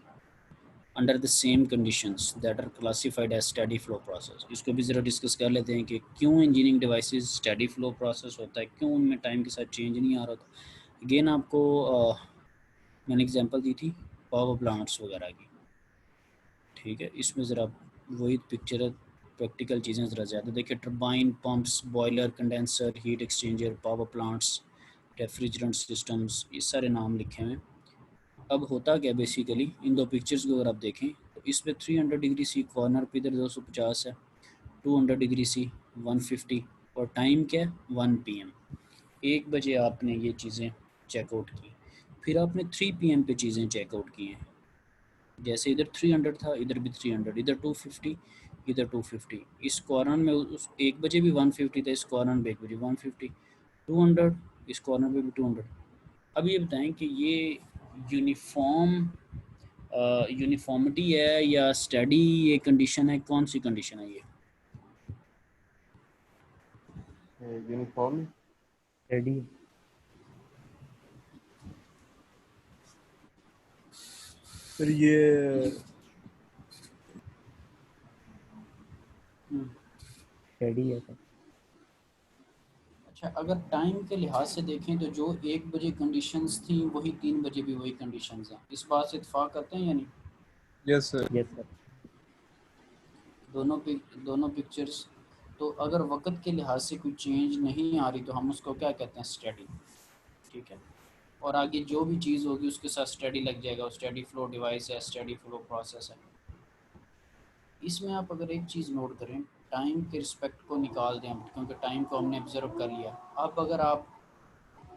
under the same conditions that are classified as steady flow process. इसको भी ज़रा डिस्कस कर लेते हैं कि क्यों engineering devices steady flow process होता है, क्यों उनमें टाइम के साथ चेंज नहीं आ रहा था। अगेन आपको मैंने एग्जांपल दी थी पावर प्लांट्स वगैरह की, ठीक है। इसमें ज़रा वही पिक्चर है, प्रैक्टिकल चीज़ें ज़रा ज़्यादा देखिए, turbine, pumps, boiler, condenser, heat exchanger, power plants, refrigerant systems, ये सारे नाम लिखे हुए हैं। अब होता क्या बेसिकली, इन दो पिक्चर्स को अगर आप देखें तो इसमें 300 डिग्री सी कॉर्नर पे इधर 250 है, 200 डिग्री सी 150, और टाइम क्या है 1 PM। 1 बजे आपने ये चीज़ें चेकआउट की, फिर आपने 3 PM पे चीज़ें चेकआउट की हैं। जैसे इधर 300 था, इधर भी 300, इधर 250, इधर 250। इस कॉर्नर में उस 1 बजे भी 150 था, इस कॉर्नर में 1 बजे 150, 200, इस कॉर्नर पे भी 200। अब ये बताएं कि ये यूनिफॉर्म यूनिफॉर्मिटी है या स्टडी ये कंडीशन है, कौन सी कंडीशन है ये? यूनिफॉर्म रेडी फिर ये रेडी है सर। अच्छा, अगर टाइम के लिहाज से देखें तो जो 1 बजे कंडीशंस थी वही 3 बजे भी वही कंडीशंस हैं, इस बात से इत्फाक करते हैं या नहीं? Yes sir. Yes sir. दोनों पिक्चर्स। तो अगर वक्त के लिहाज से कोई चेंज नहीं आ रही तो हम उसको क्या कहते हैं, स्टडी। ठीक है, और आगे जो भी चीज़ होगी उसके साथ स्टडी लग जाएगा, स्टडी फ्लो डिवाइस है, स्टडी फ्लो प्रोसेस है। इसमें आप अगर एक चीज़ नोट करें, टाइम के रिस्पेक्ट को निकाल दें, क्योंकि टाइम को हमने ऑब्जर्व कर लिया। अब अगर आप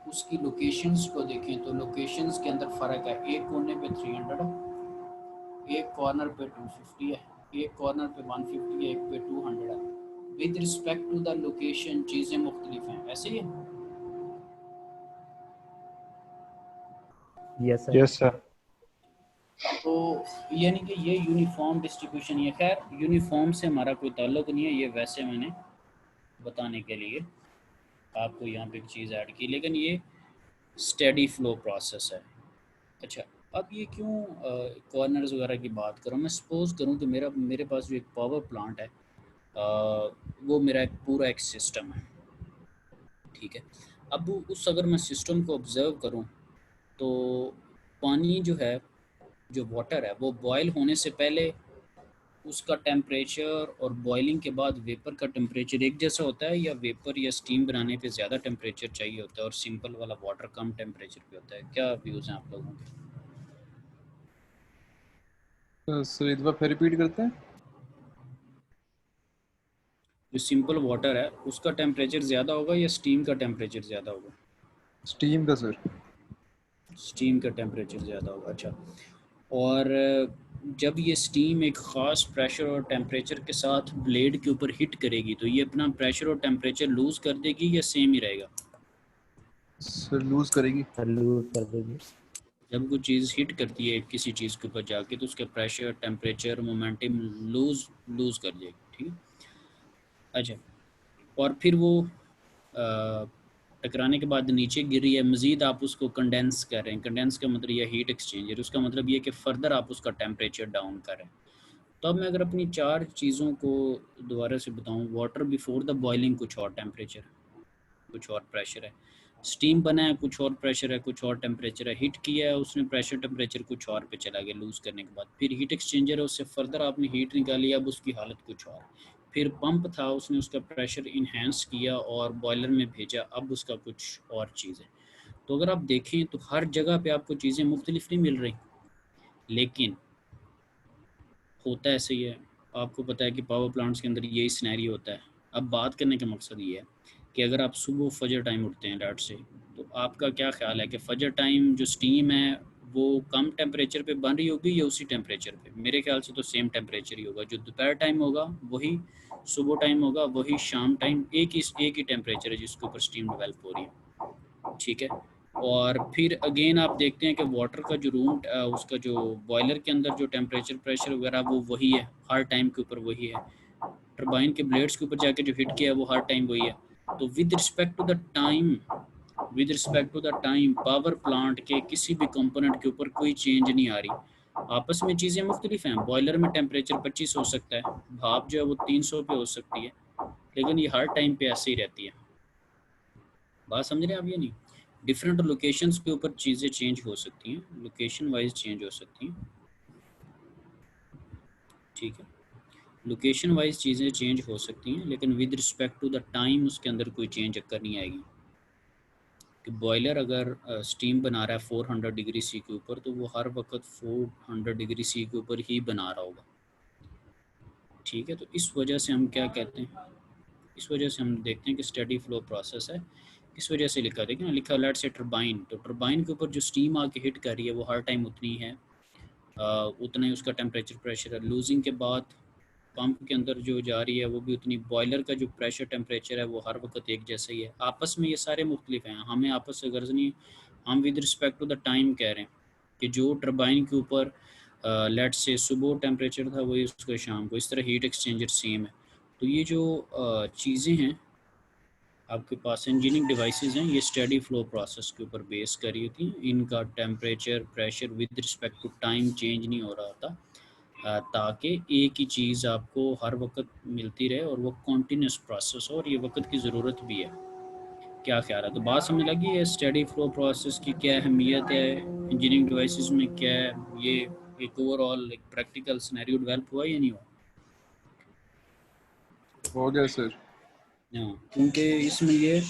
उसकी लोकेशंस को देखें तो लोकेशंस के अंदर फ़र्क है, एक कोने पे 300 है, एक कॉर्नर पे 250 है, एक कॉर्नर पे 150 है, एक पे 200 है। With respect to the location चीज़ें मुख्तलिफ हैं, ऐसे ही है। Yes sir. Yes sir. तो यानी कि ये यूनिफॉर्म डिस्ट्रीब्यूशन, ये खैर यूनिफॉर्म से हमारा कोई ताल्लुक नहीं है, ये वैसे मैंने बताने के लिए आपको यहाँ पे एक चीज़ ऐड की, लेकिन ये स्टेडी फ्लो प्रोसेस है। अच्छा, अब ये क्यों कॉर्नर्स वगैरह की बात करूँ, मैं सपोज़ करूँ कि मेरे पास जो एक पावर प्लांट है, वो मेरा एक पूरा एक सिस्टम है। ठीक है, अब उस अगर मैं सिस्टम को ऑब्ज़र्व करूँ तो पानी जो है, जो वाटर है, वो बॉयल होने से पहले उसका टेम्परेचर और बॉइलिंग के बाद वेपर का टेम्परेचर एक जैसा होता है, या वेपर या स्टीम बनाने पे ज़्यादा टेम्परेचर चाहिए होता है और सिंपल वाला वाटर कम टेम्परेचर पे होता है? क्या व्यूज़ हैं आप लोगों के? सर एक बार फिर रिपीट करते हैं। जो सिंपल वाटर है उसका टेम्परेचर ज़्यादा होगा या स्टीम का टेम्परेचर ज़्यादा होगा? स्टीम का सर। स्टीम का टेम्परेचर ज़्यादा होगा। अच्छा, और जब ये स्टीम एक ख़ास प्रेशर और टेम्परेचर के साथ ब्लेड के ऊपर हिट करेगी तो ये अपना प्रेशर और टेम्परेचर लूज़ कर देगी या सेम ही रहेगा? सर लूज करेगी। सर लूज कर देगी। जब कोई चीज़ हिट करती है किसी चीज़ के ऊपर जाके तो उसके प्रेशर, टेम्परेचर, मोमेंटम लूज़ कर देगी। ठीक है, अच्छा, और फिर वो टकराने के बाद नीचे गिरी है, मज़ीद आप उसको कंडेंस कर रहे हैं। कंडेंस का मतलब यह हीट एक्सचेंजर, उसका मतलब ये कि फ़र्दर आप उसका टेम्परेचर डाउन कर रहे हैं। तो अब मैं अगर अपनी 4 चीज़ों को दोबारा से बताऊं, वाटर बिफोर द बॉइलिंग कुछ और टेम्परेचर, कुछ और प्रेशर है, स्टीम बना है कुछ और प्रेशर है, कुछ और टेम्परेचर है, हीट किया है उसने, प्रेशर टेम्परेचर कुछ और पे चला गया लूज़ करने के बाद, फिर हीट एक्सचेंजर है, उससे फर्दर आपने हीट निकाली, अब उसकी हालत कुछ और, फिर पंप था उसने उसका प्रेशर इन्हेंस किया और बॉयलर में भेजा, अब उसका कुछ और चीज़ है। तो अगर आप देखें तो हर जगह पे आपको चीज़ें मुख्तलिफ नहीं मिल रही, लेकिन होता ऐसे ही है। आपको पता है कि पावर प्लांट्स के अंदर यही सिनेरियो होता है। अब बात करने का मकसद ये है कि अगर आप सुबह फजर टाइम उठते हैं डाट से, तो आपका क्या ख्याल है कि फजर टाइम जो स्टीम है वो कम टेम्परेचर पे बन रही होगी या उसी टेम्परेचर पे? मेरे ख्याल से तो सेम टेम्परेचर ही होगा। जो दोपहर टाइम होगा वही सुबह टाइम होगा, वही शाम टाइम, एक ही टेम्परेचर है जिसके ऊपर स्टीम डेवलप हो रही है। ठीक है, और फिर अगेन आप देखते हैं कि वाटर का जो रूम, उसका जो बॉयलर के अंदर जो टेम्परेचर, प्रेशर वगैरह वो वही है, हर टाइम के ऊपर वही है। टरबाइन के ब्लेड्स के ऊपर जाके जो हिट किया है वो हर टाइम वही है। तो with respect to the time, power plant के किसी भी कंपोनेंट के ऊपर कोई चेंज नहीं आ रही। आपस में चीज़ें मुख्तलिफ हैं। बॉयलर में टेम्परेचर 25 हो सकता है, भाप जो है वो 300 पे हो सकती है, लेकिन ये हर टाइम पे ऐसे ही रहती है। बात समझ रहे हैं आप? ये नहीं, डिफरेंट लोकेशंस के ऊपर चीज़ें चेंज हो सकती हैं, लोकेशन वाइज चेंज हो सकती हैं। ठीक है, लोकेशन वाइज चीज़ें चेंज हो सकती हैं, लेकिन with respect to the time उसके अंदर कोई चेंज अक्कर नहीं आएगी। कि बॉयलर अगर स्टीम बना रहा है 400 डिग्री सी के ऊपर, तो वो हर वक्त 400 डिग्री सी के ऊपर ही बना रहा होगा। ठीक है, तो इस वजह से हम क्या कहते हैं, इस वजह से हम देखते हैं कि स्टडी फ्लो प्रोसेस है। इस वजह से लिखा, देखिए ना लिखा लेट से टरबाइन, तो टरबाइन के ऊपर जो स्टीम आके हिट कर रही है वो हर टाइम उतनी है, उतना ही उसका टेम्परेचर प्रेशर है। लूजिंग के बाद पंप के अंदर जो जा रही है वो भी उतनी, बॉयलर का जो प्रेशर टेम्परेचर है वो हर वक्त एक जैसा ही है। आपस में ये सारे मुख्तलिफ हैं, हमें आपस से गर्ज नहीं, हम with respect to the time कह रहे हैं कि जो टरबाइन के ऊपर लेट से सुबह टेम्परेचर था वही उसका शाम को, इस तरह हीट एक्सचेंजर सेम है। तो ये जो चीज़ें हैं आपके पास, इंजीनियरिंग डिवाइसेस हैं, ये स्टडी फ्लो प्रोसेस के ऊपर बेस करी होती हैं। इनका temperature pressure with respect to time change नहीं हो रहा होता, ताकि एक ही चीज़ आपको हर वक्त मिलती रहे और वो कॉन्टीन्यूस प्रोसेस हो, और ये वक्त की ज़रूरत भी है। क्या ख्याल है? तो बात समझ लगी है स्टडी फ्लो प्रोसेस की क्या अहमियत है इंजीनियरिंग डिवाइसेस में, क्या है ये, एक ओवरऑल एक प्रैक्टिकल सिनेरियो डेवलप हुआ या नहीं हुआ? हो गया सर। हाँ, क्योंकि इसमें ये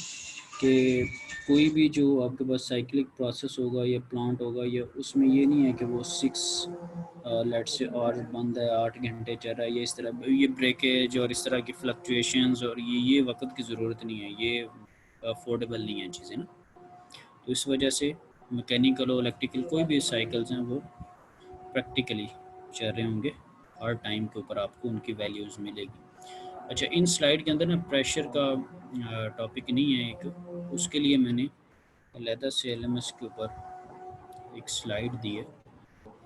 कि कोई भी जो आपके पास साइक्लिक प्रोसेस होगा या प्लांट होगा, या उसमें ये नहीं है कि वो 6 लेट से और बंद है 8 घंटे चल रहा है, या इस तरह ये ब्रेकेज और इस तरह की फ्लक्चुएशंस, और ये वक्त की ज़रूरत नहीं है, ये अफोर्डेबल नहीं है चीज़ें ना। तो इस वजह से मैकेनिकल और इलेक्ट्रिकल कोई भी साइकिल्स हैं वो प्रैक्टिकली चल रहे होंगे, हर टाइम के ऊपर आपको उनकी वैल्यूज़ मिलेगी। अच्छा, इन स्लाइड के अंदर ना प्रेशर का टॉपिक नहीं है एक, उसके लिए मैंने अलहदा से एलएमएस के ऊपर एक स्लाइड दी है।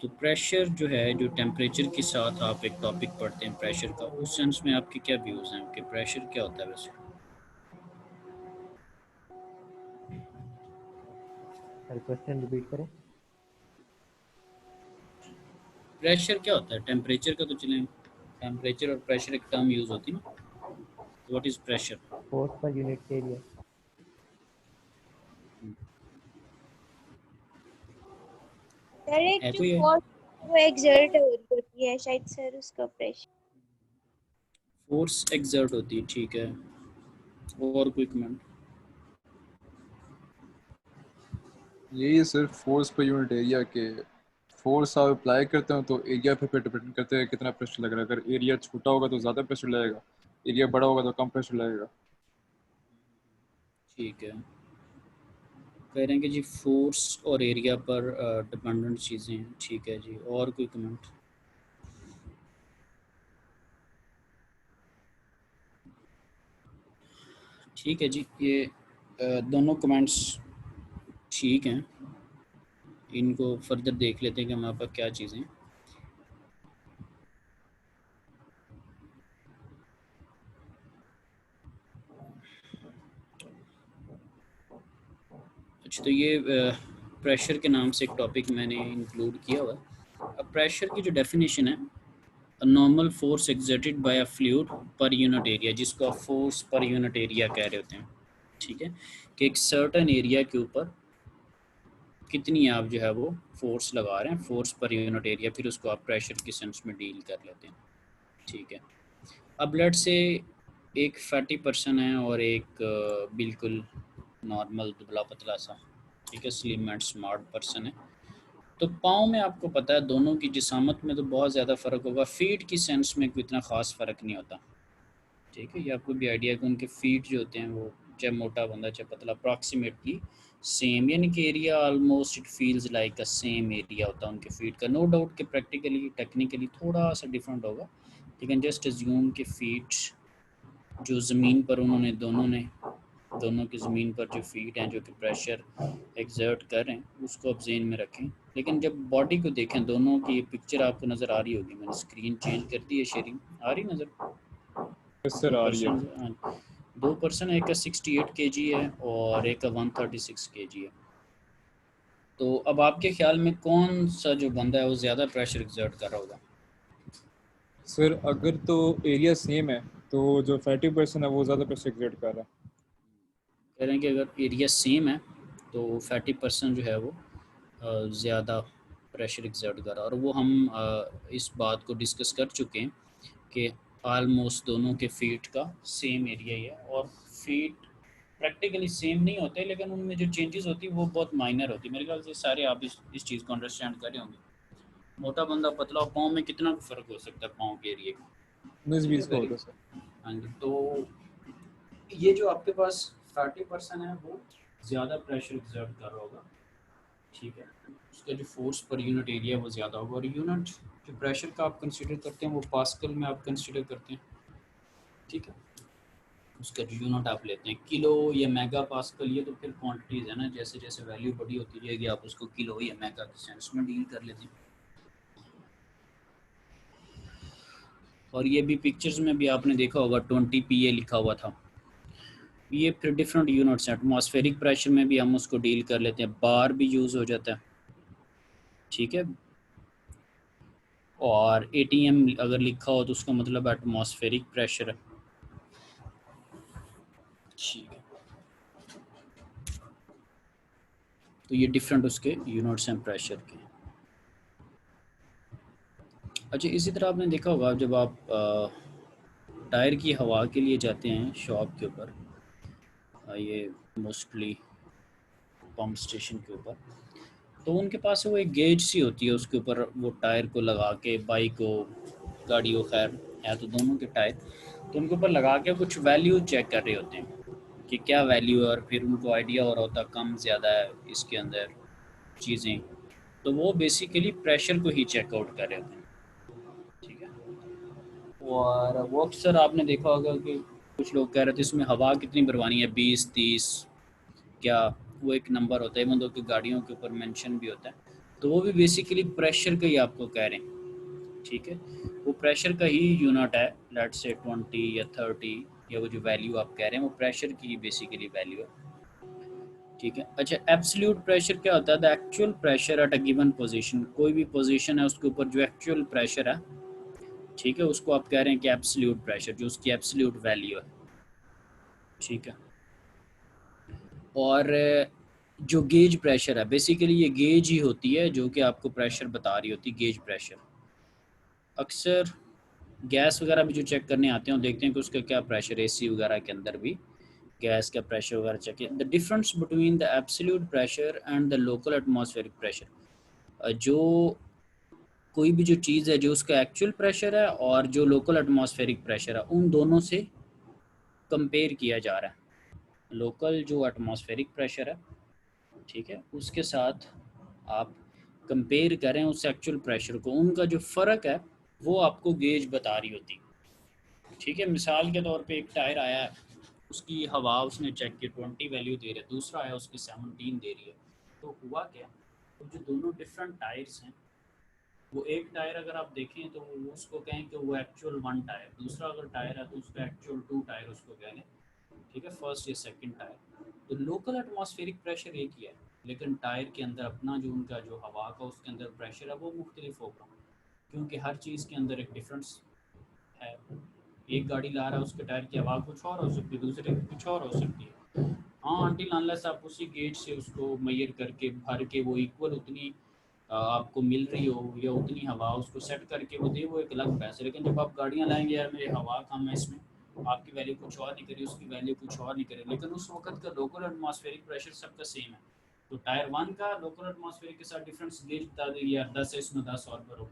तो प्रेशर जो है, जो टेम्परेचर के साथ आप एक टॉपिक पढ़ते हैं प्रेशर का, उस सेंस में आपके क्या व्यूज़ हैं कि प्रेशर क्या होता है वैसे? सर क्वेश्चन रिपीट करें। प्रेशर क्या होता है? टेम्परेचर का तो चलें, टेम्परेचर और प्रेशर एक टर्म यूज़ होती है ना, what is pressure? Force per unit area. Sir एक है जो कोई है? फोर्स वो एक्सर्ट हो रही होती है शायद सर, उसका प्रेशर। फोर्स एक्सर्ट होती है, ठीक है। और कोई कमेंट? यही सिर्फ फोर्स पर यूनिट एरिया के फोर्स आप अप्लाई करते हो तो एरिया पे डिपेंड करते हैं कितना प्रेशर लग रहा है। अगर एरिया छोटा होगा तो ज़्यादा प्रेशर लगेगा, एरिया बड़ा होगा तो कम प्रेशर लगेगा। ठीक है, कह रहे हैं कि जी फोर्स और एरिया पर डिपेंडेंट चीज़ें हैं, ठीक है जी। और कोई कमेंट? ठीक है जी, ये दोनों कमेंट्स ठीक हैं, इनको फर्दर देख लेते हैं कि हमारे पास क्या चीज़ें हैं। अच्छा, तो ये प्रेशर के नाम से एक टॉपिक मैंने इंक्लूड किया हुआ है। अब प्रेशर की जो डेफिनेशन है, a normal force exerted by a fluid per unit area, जिसको आप फोर्स पर यूनिट एरिया कह रहे होते हैं, ठीक है, कि एक सर्टन एरिया के ऊपर कितनी आप जो है वो फोर्स लगा रहे हैं, फोर्स पर यूनिट एरिया, फिर उसको आप प्रेशर के सेंस में डील कर लेते हैं, ठीक है। अब ब्लड से एक फैटी पर्सन है और एक बिल्कुल नॉर्मल दुबला पतला सा, ठीक है, स्लिम एंड स्मार्ट पर्सन है। तो पाँव में आपको पता है दोनों की जिसामत में तो बहुत ज़्यादा फ़र्क होगा, फीट की सेंस में कोई इतना ख़ास फ़र्क नहीं होता, ठीक है। ये आपको भी आइडिया कि उनके फीट जो होते हैं वो, चाहे मोटा बंदा चाहे पतला, अप्रॉक्सीमेटली सेम, यानी कि area almost it feels like a same area होता है उनके फीट का। नो डाउट कि प्रैक्टिकली टेक्निकली थोड़ा सा डिफरेंट होगा, लेकिन जस्ट एज्यूम के फीट जो ज़मीन पर उन्होंने दोनों की ज़मीन पर जो फीट हैं जो कि प्रेशर एक्सर्ट कर रहे हैं उसको आप जेन में रखें। लेकिन जब बॉडी को देखें, दोनों की पिक्चर आपको नज़र आ रही होगी, मैंने स्क्रीन चेंज कर दी है, शेयरिंग आ रही नज़र? यस सर, आ रही है। दो पर्सन, एक का 68 kg है और एक का 136 kg है। तो अब आपके ख्याल में कौन सा जो बंदा है वो ज़्यादा प्रेशर एक्सर्ट कर रहा होगा? सर अगर तो एरिया सेम है तो जो फैटी पर्सन है वो ज़्यादा प्रेशर एक्सर्ट कर रहा है। कह रहे हैं कि अगर एरिया सेम है तो फैटी पर्सन जो है वो ज़्यादा प्रेशर एक्सर्ट कर रहा है। और वो हम इस बात को डिस्कस कर चुके हैं कि ऑलमोस्ट दोनों के फीट का सेम एरिया ही है, और फीट प्रैक्टिकली सेम नहीं होते, लेकिन उनमें जो चेंजेस होती है वो बहुत माइनर होती है। मेरे ख्याल से सारे आप इस चीज़ को अंडरस्टैंड कर रहे होंगे। मोटा बंदा पतला पाँव में कितना फ़र्क हो सकता है पाँव के एरिए का। 19-20 का होता है सर। हाँ जी, तो ये जो आपके पास 30% है वो ज़्यादा प्रेशर एग्जर्ट कर रहा होगा, ठीक है। उसका जो फोर्स पर यूनिट एरिया है वो ज़्यादा होगा, और यूनिट जो प्रेशर का आप कंसिडर करते हैं वो पास्कल में आप कंसिडर करते हैं, ठीक है। उसका जो यूनिट आप लेते हैं किलो या मेगा पास्कल, ये तो फिर क्वांटिटीज़ है ना, जैसे जैसे वैल्यू बड़ी होती जाएगी आप उसको किलो या मेगा के सेंस में डील कर लेते हैं। और ये भी पिक्चर्स में भी आपने देखा होगा 20 PA लिखा हुआ था। ये फिर डिफरेंट यूनिट्स हैं। एटमॉस्फेरिक प्रेशर में भी हम उसको डील कर लेते हैं, बार भी यूज़ हो जाता है, ठीक है। और ATM अगर लिखा हो तो उसका मतलब एटमॉस्फेरिक प्रेशर है, ठीक है। तो ये डिफरेंट उसके यूनिट्स हैं प्रेशर के। अच्छा, इसी तरह आपने देखा होगा जब आप टायर की हवा के लिए जाते हैं शॉप के ऊपर, ये मोस्टली पंप स्टेशन के ऊपर, तो उनके पास वो एक गेज सी होती है, उसके ऊपर वो टायर को लगा के, बाइक हो गाड़ी हो, खैर है तो दोनों के टायर, तो उनके ऊपर लगा के कुछ वैल्यू चेक कर रहे होते हैं कि क्या वैल्यू है, और फिर उनको आइडिया हो रहा होता कम ज़्यादा है इसके अंदर चीज़ें, तो वो बेसिकली प्रेशर को ही चेकआउट कर रहे होते हैं, ठीक है। और वो अक्सर आपने देखा होगा कि कुछ लोग कह रहे थे इसमें हवा कितनी भरवानी है, 20-30 क्या, वो एक नंबर होता है, मतलब कि गाड़ियों के ऊपर मेंशन भी होता है, तो वो भी बेसिकली प्रेशर का ही आपको कह रहे हैं, ठीक है। वो प्रेशर का ही यूनिट है, लेट से 20 या 30, या वो जो वैल्यू आप कह रहे हैं वो प्रेशर की ही बेसिकली वैल्यू है, ठीक है। अच्छा, एब्सोल्यूट प्रेशर क्या होता है? The actual pressure at a given position, कोई भी पोजीशन है उसके ऊपर जो एक्चुअल प्रेशर है, ठीक है, उसको आप कह रहे हैं कि एब्सोल्यूट प्रेशर, जो उसकी एब्सोल्यूट वैल्यू है, ठीक है। और जो गेज प्रेशर है, बेसिकली ये गेज ही होती है जो कि आपको प्रेशर बता रही होती है, गेज प्रेशर। अक्सर गैस वगैरह भी जो चेक करने आते हैं वो देखते हैं कि उसका क्या प्रेशर है, AC वगैरह के अंदर भी गैस का प्रेशर वगैरह चेक किया। The difference between the absolute pressure and the local atmospheric pressure, जो कोई भी जो चीज़ है जो उसका एक्चुअल प्रेशर है और जो लोकल एटमॉस्फेरिक प्रेशर है, उन दोनों से कंपेयर किया जा रहा है। लोकल जो एटमॉस्फेरिक प्रेशर है, ठीक है, उसके साथ आप कंपेयर करें उस एक्चुअल प्रेशर को, उनका जो फ़र्क है वो आपको गेज बता रही होती, ठीक है। मिसाल के तौर पे एक टायर आया है, उसकी हवा उसने चेक की 20 वैल्यू दे रही है, दूसरा आया उसकी 17 दे रही है, तो हुआ क्या, तो जो दोनों डिफरेंट टायर्स हैं, वो एक टायर अगर आप देखें तो वो उसको कहें कि वो एक्चुअल 1 टायर, दूसरा अगर टायर है तो उसका एक्चुअल 2 टायर उसको कह लें, ठीक है, फर्स्ट या सेकंड टायर। तो लोकल एटमॉस्फेरिक प्रेशर एक ही है, लेकिन टायर के अंदर अपना जो उनका जो हवा का उसके अंदर प्रेशर है वो मुख्तलिफ होगा, क्योंकि हर चीज़ के अंदर एक डिफरेंस है। एक गाड़ी ला रहा है उसके टायर की हवा कुछ और हो सकती है, दूसरे की कुछ और हो सकती है। हाँ, अनटिल अनलेस आप उसी गेज से उसको मेजर करके भर के वो इक्वल उतनी आपको मिल रही हो या उतनी हवा उसको सेट करके वो दे, वो एक अलग पैसे। लेकिन जब आप गाड़ियाँ लाएंगे, यार मेरी हवा कम है इसमें, आपकी वैल्यू कुछ और नहीं करी, उसकी वैल्यू कुछ और नहीं करी, लेकिन उस वक्त का लोकल एटमॉस्फेरिक प्रेशर सबका सेम है, तो टायर 1 का लोकल एटमॉस्फेरिक के साथ डिफरेंस गेज बता देगी यार 10 है इसमें 10 और भरो।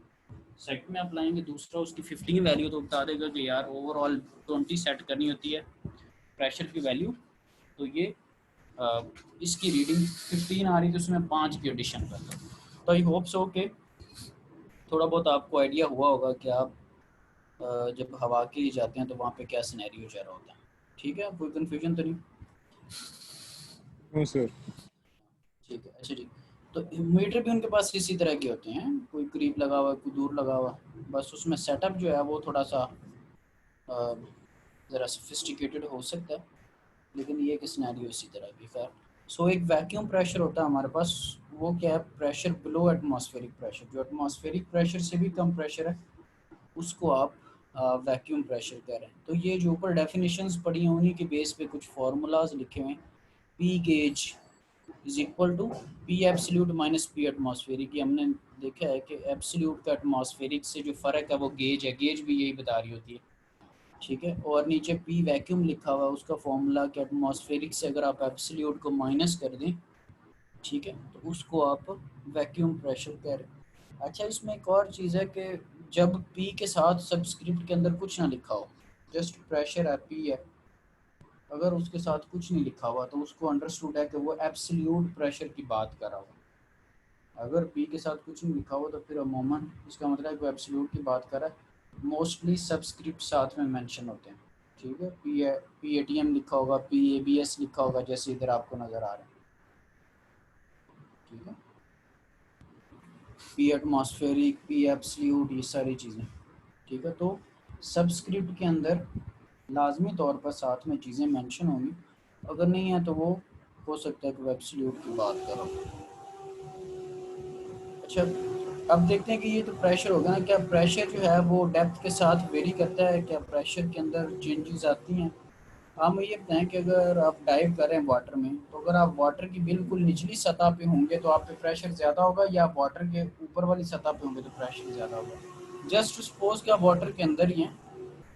सेकंड में आप लाएंगे दूसरा, उसकी 15 वैल्यू, तो बता देगा कि यार ओवरऑल 20 सेट करनी होती है प्रेशर की वैल्यू, तो ये इसकी रीडिंग 15 आ रही, तो उसमें 5 की एडिशन कर दो। तो आई होप सो कि थोड़ा बहुत आपको आइडिया हुआ होगा कि आप जब हवा के लिए जाते हैं तो वहाँ पे क्या सिनेरियो जा रहा होता है, ठीक है। कोई कन्फ्यूजन तो नहीं? No sir. ठीक है, अच्छा जी। तो मीटर भी उनके पास इसी तरह के होते हैं, कोई करीब लगा हुआ कोई दूर लगा हुआ, बस उसमें सेटअप जो है वो थोड़ा सा ज़रा सोफिस्टिकेटेड हो सकता है, लेकिन ये एक सिनेरियो इसी तरह की। खैर, सो एक वैक्यूम प्रेशर होता है हमारे पास, वो क्या है, प्रेशर बिलो एटमॉस्फेरिक प्रेशर, जो एटमॉस्फेरिक प्रेशर से भी कम प्रेशर है उसको आप वैक्यूम प्रेशर कह रहे हैं। तो ये जो ऊपर डेफिनेशंस पड़ी हैं उन्हीं के बेस पे कुछ फार्मूलाज लिखे हुए हैं। P gauge is equal to P absolute minus P atmospheric. ये हमने देखा है कि एब्सोल्यूट का एटमॉस्फेरिक से जो फ़र्क है वो गेज है, गेज भी यही बता रही होती है, ठीक है। और नीचे पी वैक्यूम लिखा हुआ है, उसका फॉर्मूला कि एटमॉस्फेरिक से अगर आप एब्सोल्यूट को माइनस कर दें, ठीक है, तो उसको आप वैक्यूम प्रेशर कह रहे हैं। अच्छा, इसमें एक और चीज़ है कि जब पी के साथ सबस्क्रिप्ट के अंदर कुछ ना लिखा हो, जस्ट प्रेशर है, पी है, अगर उसके साथ कुछ नहीं लिखा हुआ तो उसको अंडरस्टूड है कि वो एब्सोल्यूट प्रेशर की बात कर रहा हो। अगर पी के साथ कुछ नहीं लिखा हुआ तो फिर अमूमन इसका मतलब है कि वो एब्सोल्यूट की बात कर रहा है। मोस्टली सबस्क्रिप्ट साथ में मेंशन होते हैं, ठीक है। पी ए टी एम लिखा होगा, पी ए बी एस लिखा होगा, जैसे इधर आपको नज़र आ रहा है, ठीक है। पी एटमॉस्फेरिक, पी एब्सोल्यूट, ये सारी चीज़ें, ठीक है। तो सबस्क्रिप्ट के अंदर लाजमी तौर पर साथ में चीज़ें मेंशन होंगी, अगर नहीं है तो वो हो सकता है कि वो एब्सोल्यूट की बात करो। अच्छा, अब देखते हैं कि ये तो प्रेशर होगा ना, क्या प्रेशर जो है वो डेप्थ के साथ वेरी करता है, क्या प्रेशर के अंदर चेंजेस आती हैं? आप मुझे ये बताएं कि अगर आप डाइव कर रहे हैं वाटर में, तो अगर आप वाटर की बिल्कुल निचली सतह पे होंगे तो आप पे प्रेशर ज़्यादा होगा, या आप वाटर के ऊपर वाली सतह पे होंगे तो प्रेशर ज़्यादा होगा? जस्ट सपोज कि आप वाटर के अंदर ही हैं,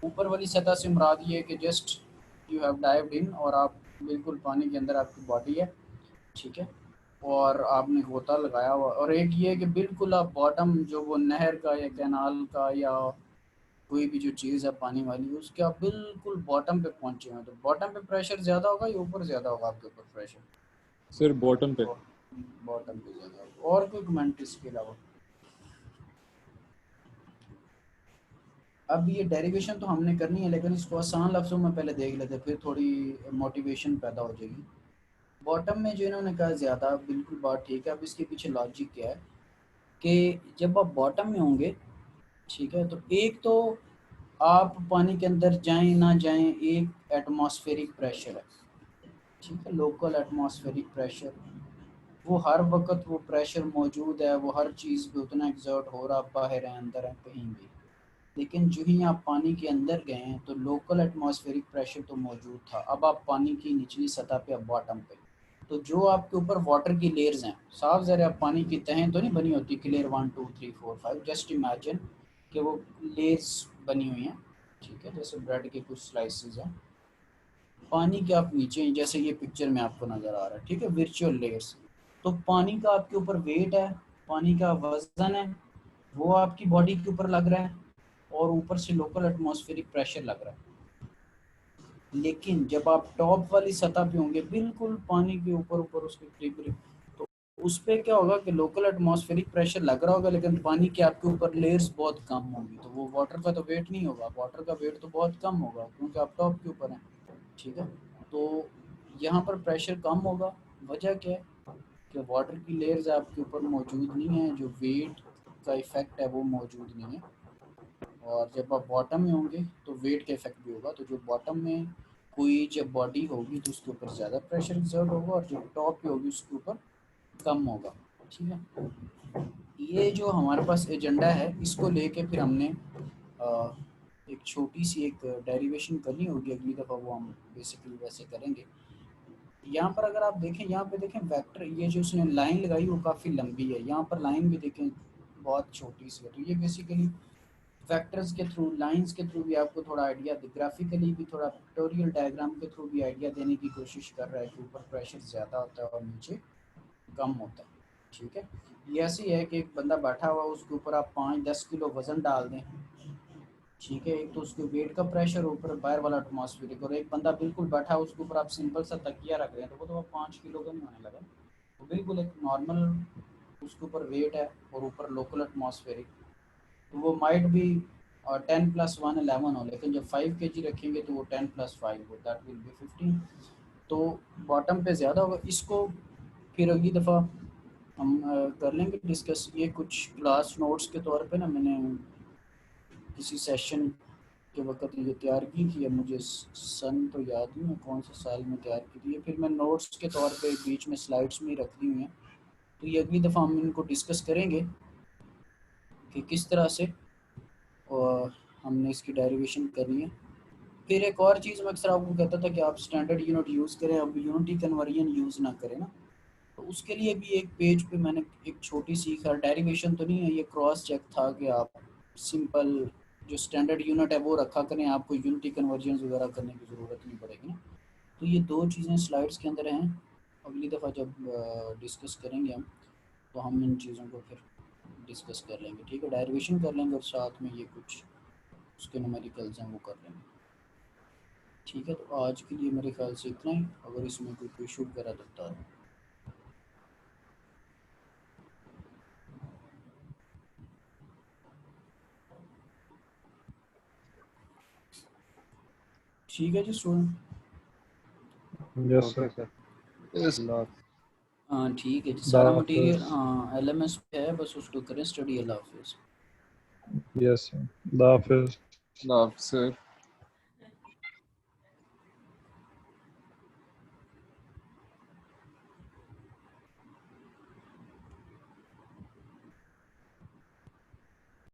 ऊपर वाली सतह से मुराद ये है कि जस्ट यू हैव डाइव्ड इन और आप बिल्कुल पानी के अंदर आपकी बॉडी है, ठीक है, और आपने गोता लगाया हुआ, और एक ये है कि बिल्कुल आप बॉटम जो वो नहर का या कैनाल का या कोई भी जो चीज़ है पानी वाली, उसके आप बिल्कुल बॉटम पे पहुंचे हैं, तो बॉटम पे प्रेशर ज़्यादा होगा या ऊपर ज़्यादा होगा आपके ऊपर प्रेशर? सर बॉटम पे। बॉटम पे ज़्यादा होगा। और कोई कमेंट इसके अलावा? अब ये डेरिवेशन तो हमने करनी है, लेकिन इसको आसान लफ्ज़ों में पहले देख लेते, फिर थोड़ी मोटिवेशन पैदा हो जाएगी। बॉटम में जो इन्होंने कहा ज़्यादा, बिल्कुल बात ठीक है। अब इसके पीछे लॉजिक क्या है कि जब आप बॉटम में होंगे, ठीक है, तो एक तो आप पानी के अंदर जाएं ना जाएं, एक एटमॉस्फेरिक प्रेशर है, ठीक है, लोकल एटमॉस्फेरिक प्रेशर, वो हर वक्त वो प्रेशर मौजूद है, वो हर चीज़ पे उतना एग्जर्ट हो रहा, बाहर है अंदर है कहीं भी। लेकिन जो ही आप पानी के अंदर गए हैं तो लोकल एटमॉस्फेरिक प्रेशर तो मौजूद था, अब आप पानी की निचली सतह पे, अब बॉटम पे, तो जो आपके ऊपर वाटर की लेयर्स हैं, साफ ज़रा पानी की तहें तो नहीं बनी होती क्लियर 1 2 3 4 5, जस्ट इमेजिन कि वो लेयर्स बनी हुई हैं, ठीक है, जैसे ब्रेड के कुछ स्लाइसेस हैं, पानी के आप नीचे हैं, जैसे ये पिक्चर में आपको नज़र आ रहा है, ठीक है, वर्चुअल लेयर्स। तो पानी का आपके ऊपर वेट है, पानी का वजन है, वो आपकी बॉडी के ऊपर लग रहा है, और ऊपर से लोकल एटमॉस्फेरिक प्रेशर लग रहा है। लेकिन जब आप टॉप वाली सतह पे होंगे, बिल्कुल पानी के ऊपर ऊपर उसके करीब, तो उस पर क्या होगा कि लोकल एटमॉस्फेरिक प्रेशर लग रहा होगा, लेकिन पानी के आपके ऊपर लेयर्स बहुत कम होंगी, तो वो वाटर का तो वेट नहीं होगा, वाटर का वेट तो बहुत कम होगा क्योंकि आप टॉप के ऊपर हैं, ठीक है। तो यहाँ पर प्रेशर कम होगा, वजह क्या है कि वाटर की लेयर्स आपके ऊपर मौजूद नहीं है, जो वेट का इफेक्ट है वो मौजूद नहीं है। और जब आप बॉटम में होंगे तो वेट का इफेक्ट भी होगा, तो जो बॉटम में कोई जब बॉडी होगी तो उसके ऊपर ज़्यादा प्रेशर एक्सर्ट होगा, और जो टॉप पे होगी उसके ऊपर कम होगा, ठीक है। ये जो हमारे पास एजेंडा है, इसको लेके फिर हमने एक छोटी सी एक डेरिवेशन करनी होगी, अगली दफ़ा वो हम बेसिकली वैसे करेंगे। यहाँ पर अगर आप देखें, यहाँ पे देखें वेक्टर, ये जो उसने लाइन लगाई वो काफ़ी लंबी है, यहाँ पर लाइन भी देखें बहुत छोटी सी है, तो ये बेसिकली वेक्टर्स के थ्रू, लाइंस के थ्रू भी आपको थोड़ा आइडिया, ग्राफिकली भी थोड़ा, पिक्टोरियल डायग्राम के थ्रू भी आइडिया देने की कोशिश कर रहा है कि ऊपर प्रेशर ज़्यादा होता है और नीचे कम होता है, ठीक है। ये ऐसे ही है कि एक बंदा बैठा हुआ, उसके ऊपर आप 5-10 किलो वज़न डाल दें, ठीक है, एक तो उसके वेट का प्रेशर ऊपर बाहर वाला एटमॉस्फेरिक, और एक बंदा बिल्कुल बैठा है उसके ऊपर आप सिंपल सा तकिया रख रहे हैं, तो वो तो 5 किलो का नहीं होने लगा, तो बिल्कुल एक नॉर्मल उसके ऊपर वेट है, और ऊपर लोकल एटमॉस्फेरिक, तो वो माइट भी 10+1 11 हो, लेकिन जब 5 kg रखेंगे तो वो 10+5 हो, दैट विल बी 15। तो बॉटम पे ज़्यादा होगा, इसको फिर अगली दफ़ा हम कर लेंगे डिस्कस। ये कुछ क्लास नोट्स के तौर पे ना मैंने किसी सेशन के वक्त ये तैयार की थी, अब मुझे सन तो याद नहीं है कौन से साल में तैयार की थी, फिर मैं नोट्स के तौर पे बीच में स्लाइड्स में रख दी हुई हैं, तो ये अगली दफ़ा हम इनको डिस्कस करेंगे कि किस तरह से और हमने इसकी डेरिवेशन करनी है। फिर एक और चीज़ मैं अक्सर आपको कहता था कि आप स्टैंडर्ड यूनिट यूज़ करें, अब यूनिटी कन्वर्जन यूज़ ना करें ना, तो उसके लिए भी एक पेज पे मैंने एक छोटी सी, खैर डेरिवेशन तो नहीं है, ये क्रॉस चेक था कि आप सिंपल जो स्टैंडर्ड यूनिट है वो रखा करें, आपको यूनिटी कन्वर्जन वगैरह करने की ज़रूरत नहीं पड़ेगी ना। तो ये दो चीज़ें स्लाइड्स के अंदर हैं, अगली दफ़ा जब डिस्कस करेंगे हम तो हम इन चीज़ों को फिर डिस्कस कर लेंगे, ठीक है। डेरिवेशन कर लेंगे और साथ में ये कुछ उसके न्यूमेरिकल्स हैं वो कर लेंगे, ठीक है। तो आज के लिए मेरे ख्याल से इतना ही, अगर इसमें कोई इशू वगैरह लगता है। ठीक है जी student. Yes okay sir. Sir. हाँ ठीक है जी, सारा खुदा मटेरियल हाफिज़। हाँ LMS पे है, बस उसको करें स्टडी। अल्लाह हाफिज़। यस सर, खुदा हाफिज़। अल्लाह हाफ़िज़ सर।